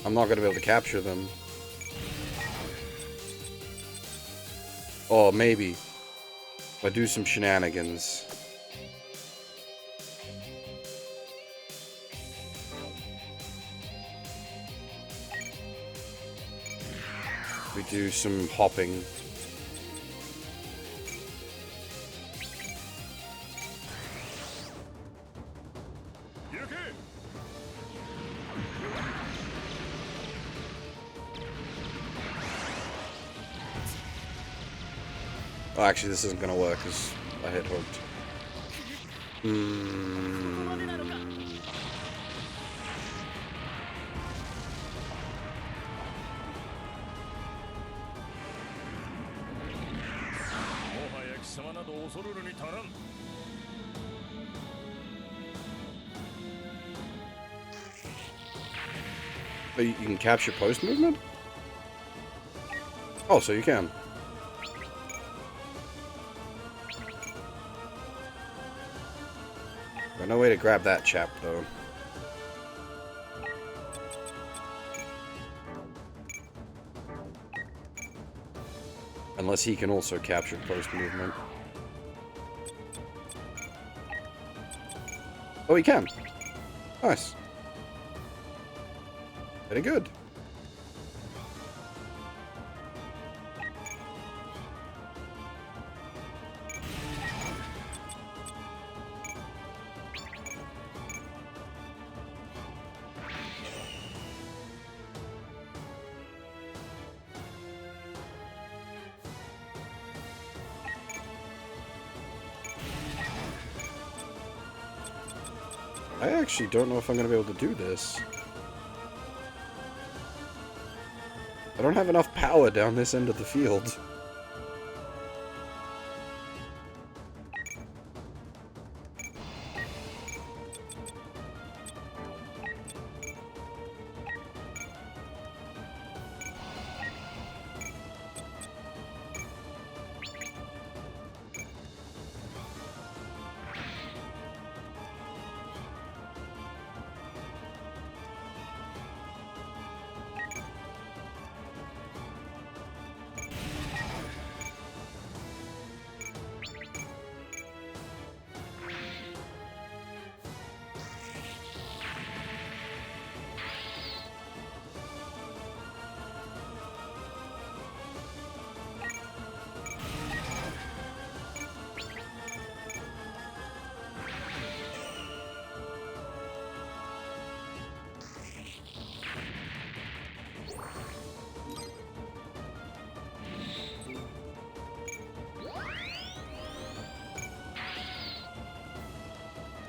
Speaker 1: I'm not going to be able to capture them. Oh, maybe. If I do some shenanigans. We do some hopping. Oh, actually, this isn't going to work because I hit hooked. Oh, you can capture post movement? Oh, so you can. There's no way to grab that chap, though. Unless he can also capture post movement. Oh, he can. Nice. Very good. I actually don't know if I'm going to be able to do this. I don't have enough power down this end of the field.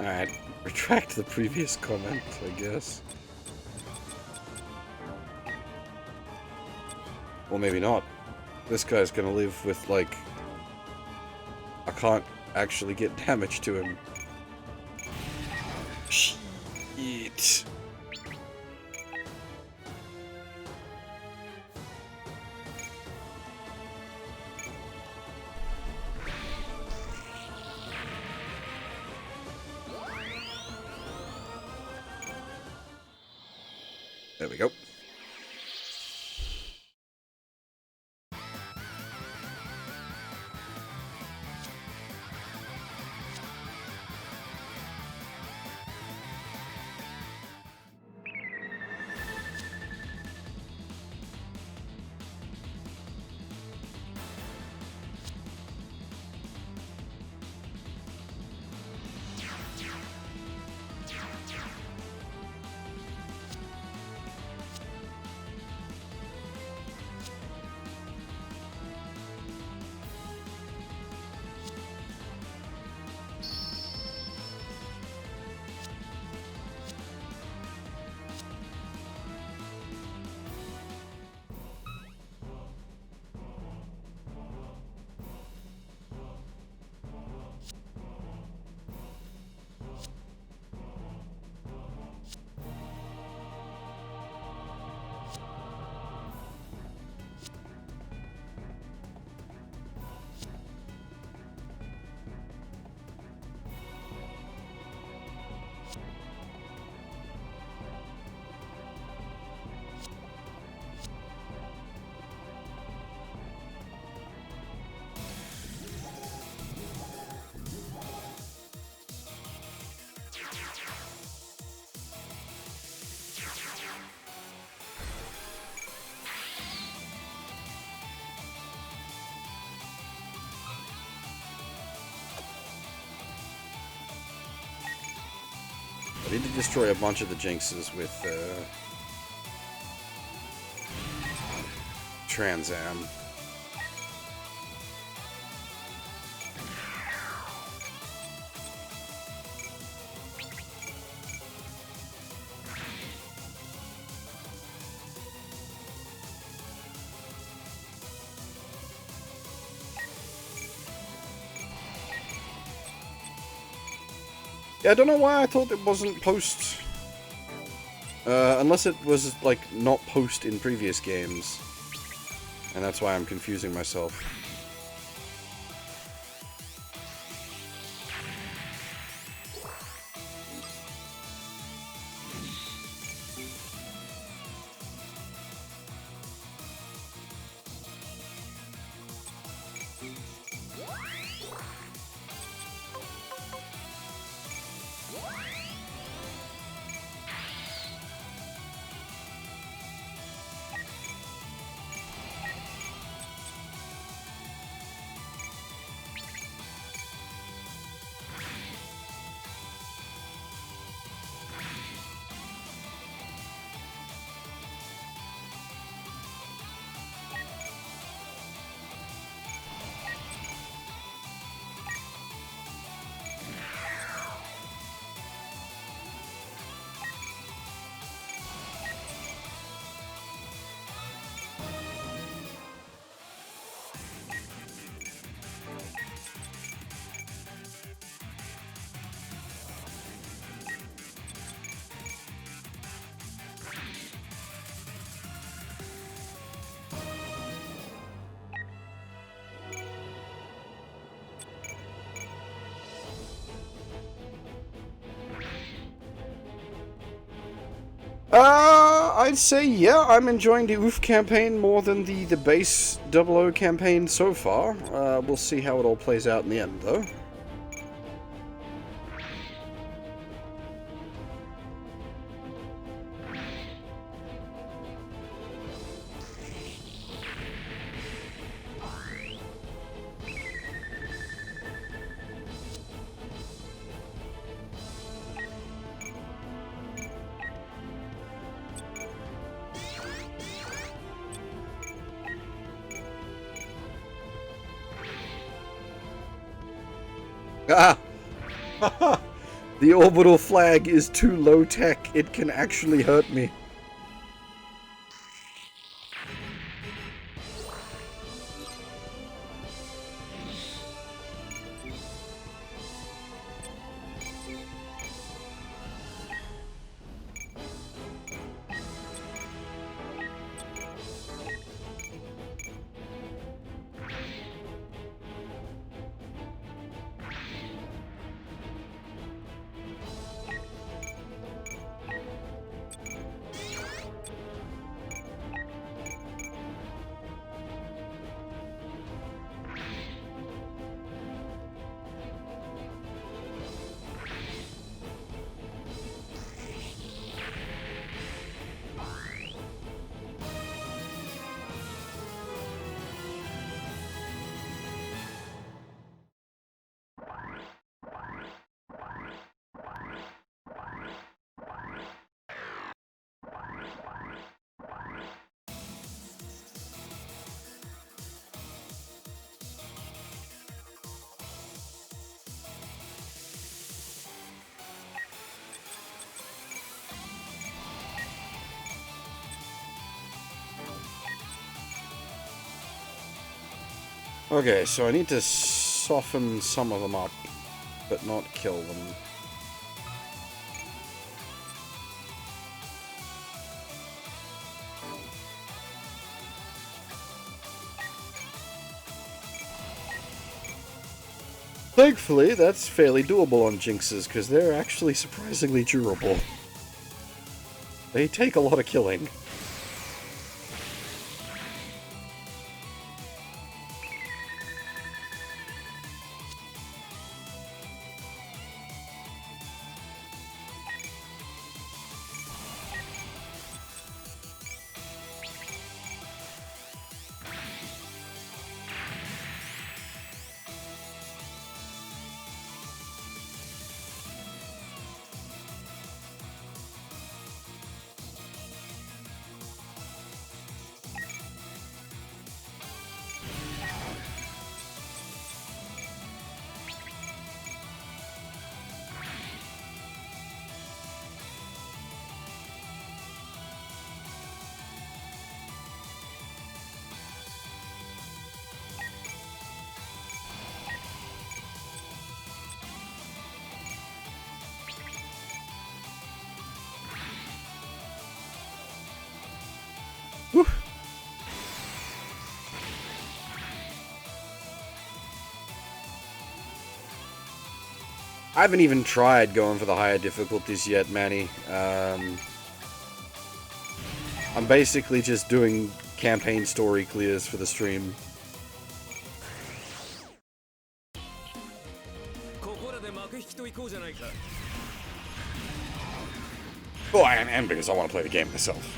Speaker 1: Alright, retract the previous comment, I guess. Well, maybe not. This guy's gonna live with, like... I can't actually get damage to him. Shit. There we go. I need to destroy a bunch of the Jinxes with Trans Am. Yeah, I don't know why I thought it wasn't post. Unless it was, like, not post in previous games. And that's why I'm confusing myself. I'd say, yeah, I'm enjoying the OOF campaign more than the base 00 campaign so far. We'll see how it all plays out in the end, though. Ah! The orbital flag is too low tech. It can actually hurt me. Okay, so I need to soften some of them up, but not kill them. Thankfully, that's fairly doable on Jinxes, because they're actually surprisingly durable. They take a lot of killing. Whew. I haven't even tried going for the higher difficulties yet, Manny. I'm basically just doing campaign story clears for the stream. Oh, and because I want to play the game myself.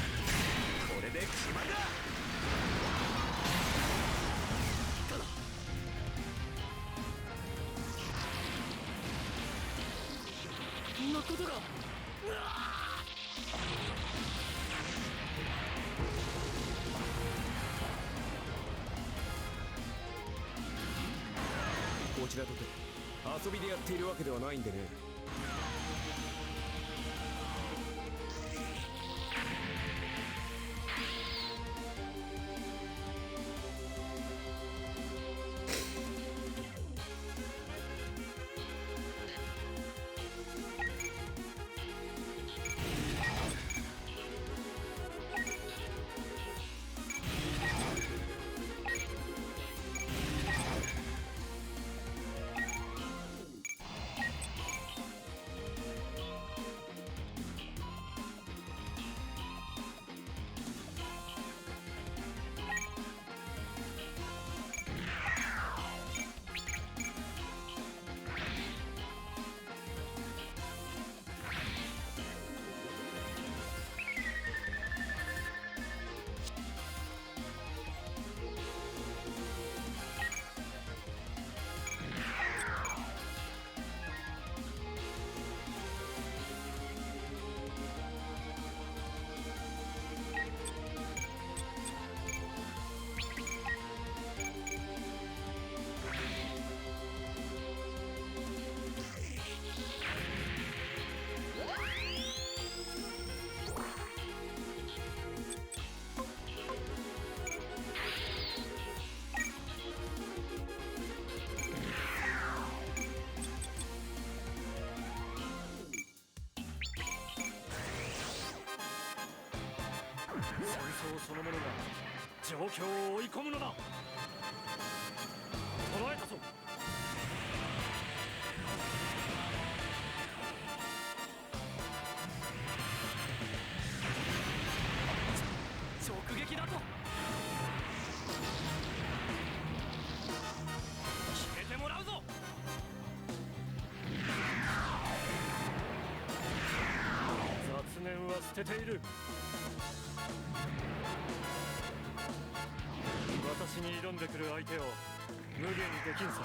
Speaker 4: 争そのものが状況を追い込むのだ。捉えたぞ。直撃だと決めてもらうぞ。雑念は捨てている。私に挑んでくる相手を無限にできんさ。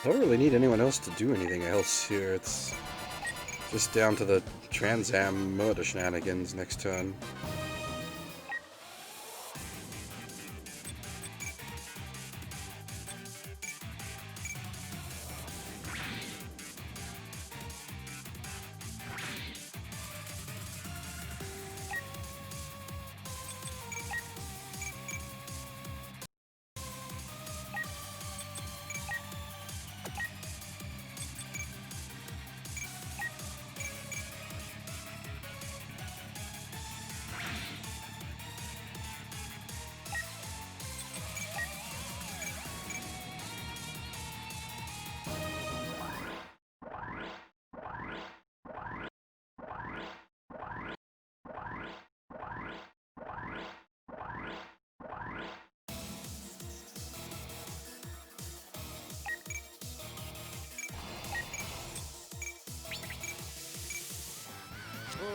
Speaker 1: I don't really need anyone else to do anything else here. It's just down to the Trans Am murder shenanigans next turn.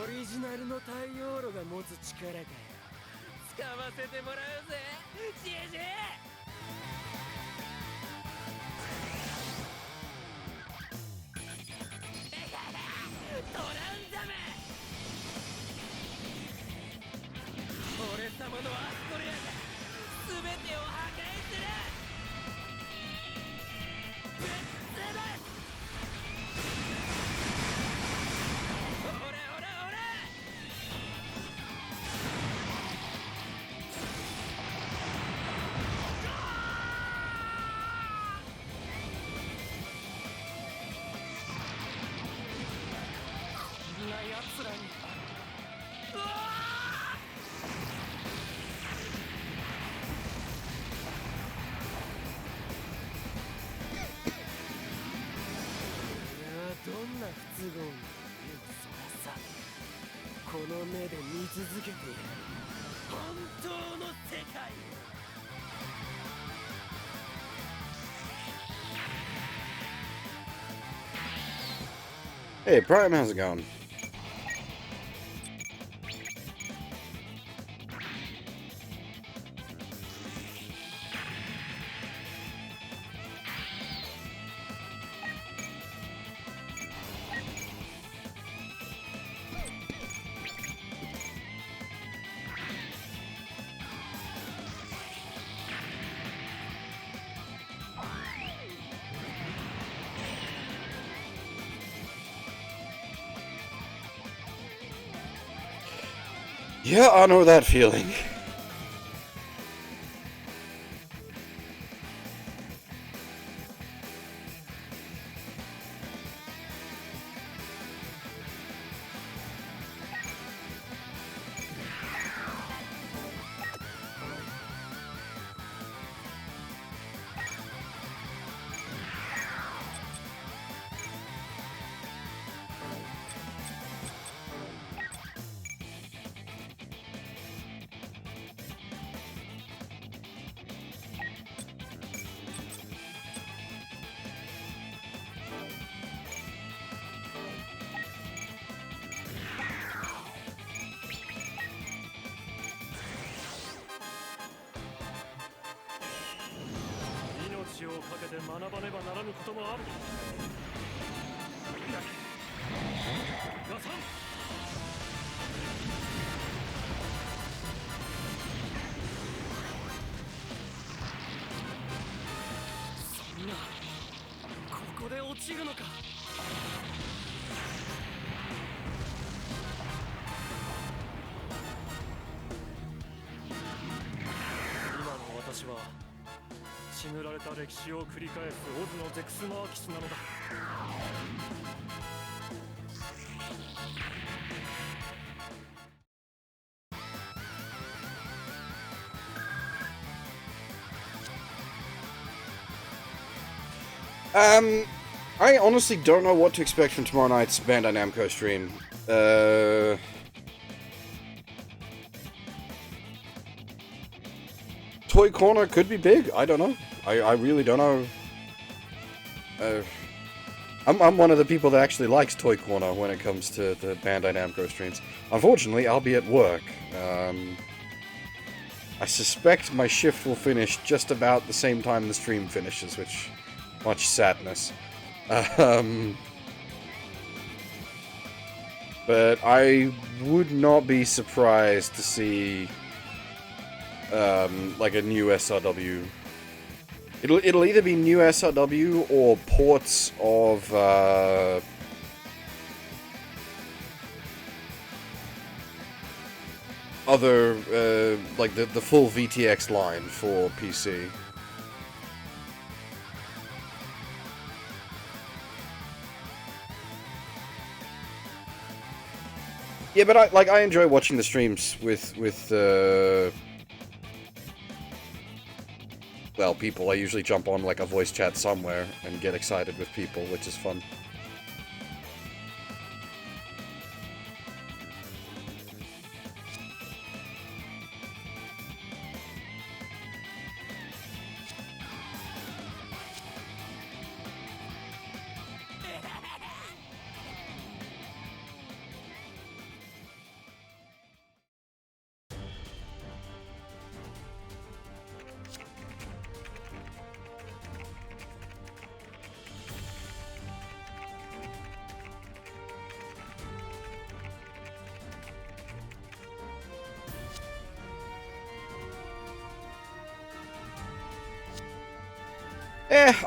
Speaker 4: オリジナルの太陽炉が持つ力かよ。使わせてもらうぜ、ジェジェ。トランザメ。俺様のアストレアが全てを破壊する。ぶっ潰す。オラオラオラ。こんな奴らに。うわあ。どんな不都合にも目をそらさこの目で見続けている本当の世界を。
Speaker 1: Hey, Prime, how's it going? Yeah, I know that feeling.
Speaker 4: 学ばねばならぬこともある。ガサン。そんな、ここで落ちるのか。今の私は血塗られた歴史を繰り返すオズのゼクスマーキスなのだ。
Speaker 1: I honestly don't know what to expect from tomorrow night's Bandai Namco stream. Toy Corner could be big. I don't know. I really don't know. I'm one of the people that actually likes Toy Corner when it comes to the Bandai Namco streams. Unfortunately, I'll be at work. I suspect my shift will finish just about the same time the stream finishes, which... much sadness. But I would not be surprised to see like a new SRW. It'll either be new SRW or ports of other like the full VTX line for PC. Yeah, but I enjoy watching the streams with well, people. I usually jump on like a voice chat somewhere and get excited with people, which is fun.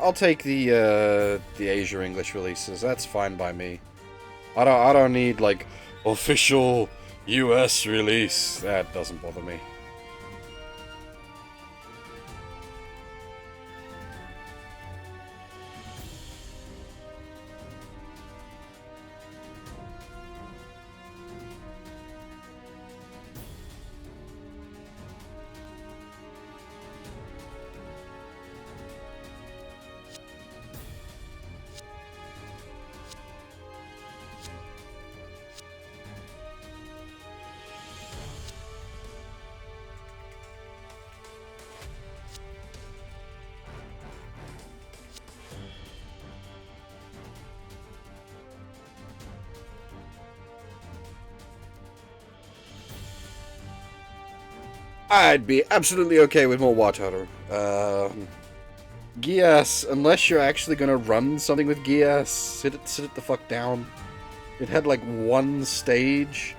Speaker 1: I'll take the Asia English releases. That's fine by me. I don't need like official US release. That doesn't bother me. I'd be absolutely okay with more Wataru. Gias, unless you're actually gonna run something with Gias, sit it the fuck down. It had like one stage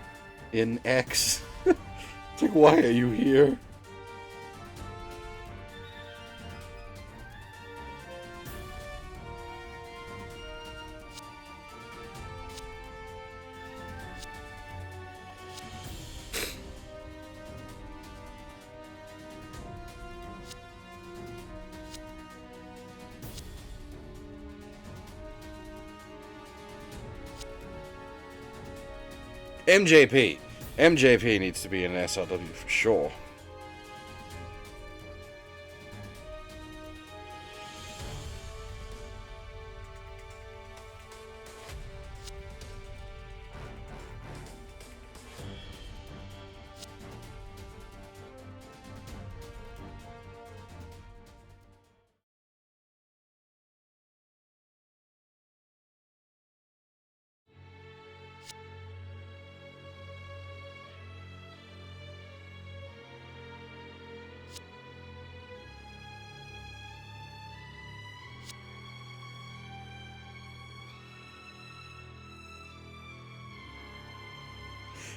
Speaker 1: in X. It's like, why are you here? MJP. MJP needs to be in an SRW for sure.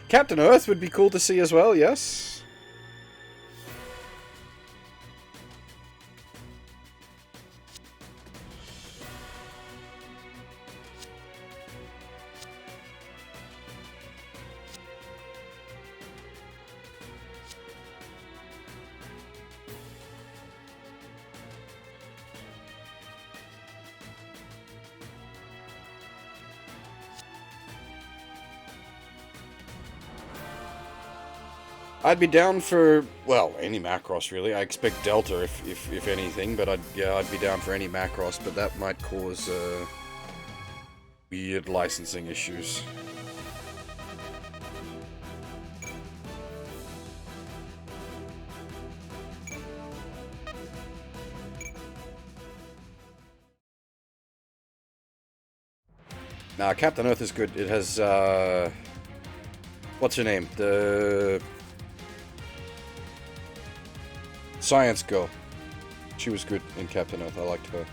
Speaker 1: Captain Earth would be cool to see as well, yes. I'd be down for, well, any Macross really. I expect Delta if anything, but I'd be down for any Macross, but that might cause weird licensing issues. Nah, Captain Earth is good. It has what's her name? The Science Girl. She was good in Captain Earth. I liked her.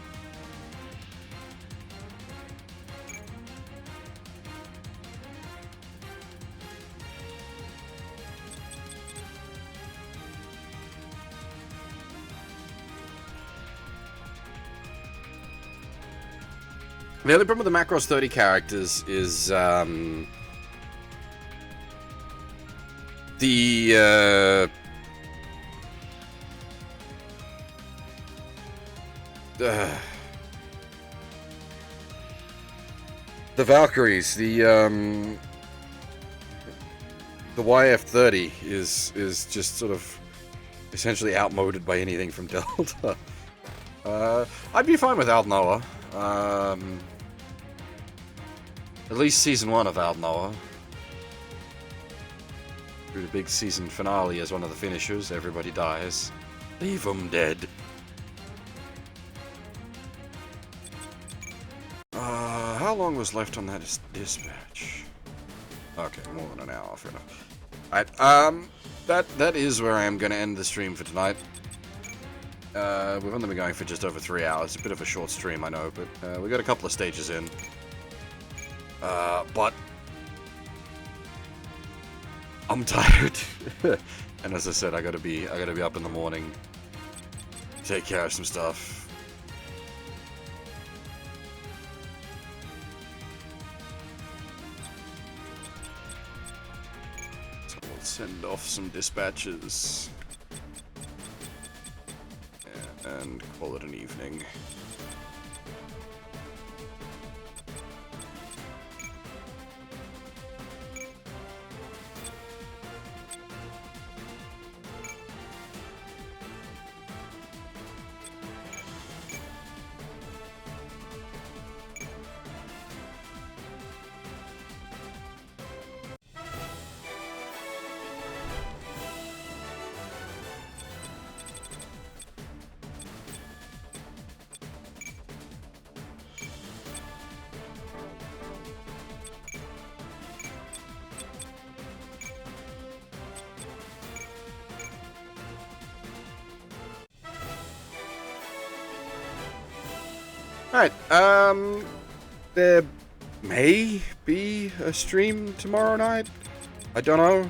Speaker 1: The only problem with the Macross 30 characters is the Valkyries, the YF30 is just sort of essentially outmoded by anything from Delta. I'd be fine with Aldnoah. At least season 1 of Aldnoah. Through the big season finale as one of the finishers, everybody dies. Leave them dead. How long was left on that dispatch? Okay, more than an hour, fair enough. Alright, that is where I am going to end the stream for tonight. We've only been going for just over 3 hours. A bit of a short stream, I know, but we got a couple of stages in. But I'm tired, and as I said, I gotta be up in the morning, take care of some stuff. So we'll send off some dispatches and call it an evening. Alright, there may be a stream tomorrow night. I don't know.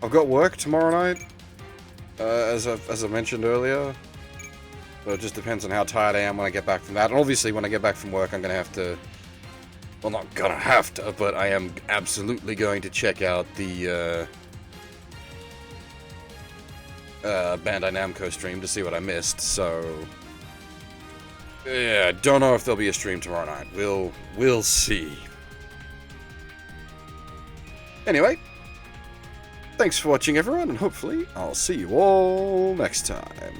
Speaker 1: I've got work tomorrow night, as I mentioned earlier. So it just depends on how tired I am when I get back from that. And obviously when I get back from work, I'm going to have to... Well, not gonna have to, but I am absolutely going to check out the Bandai Namco stream to see what I missed, so... Yeah, don't know if there'll be a stream tomorrow night. We'll see. Anyway, thanks for watching everyone, and hopefully I'll see you all next time.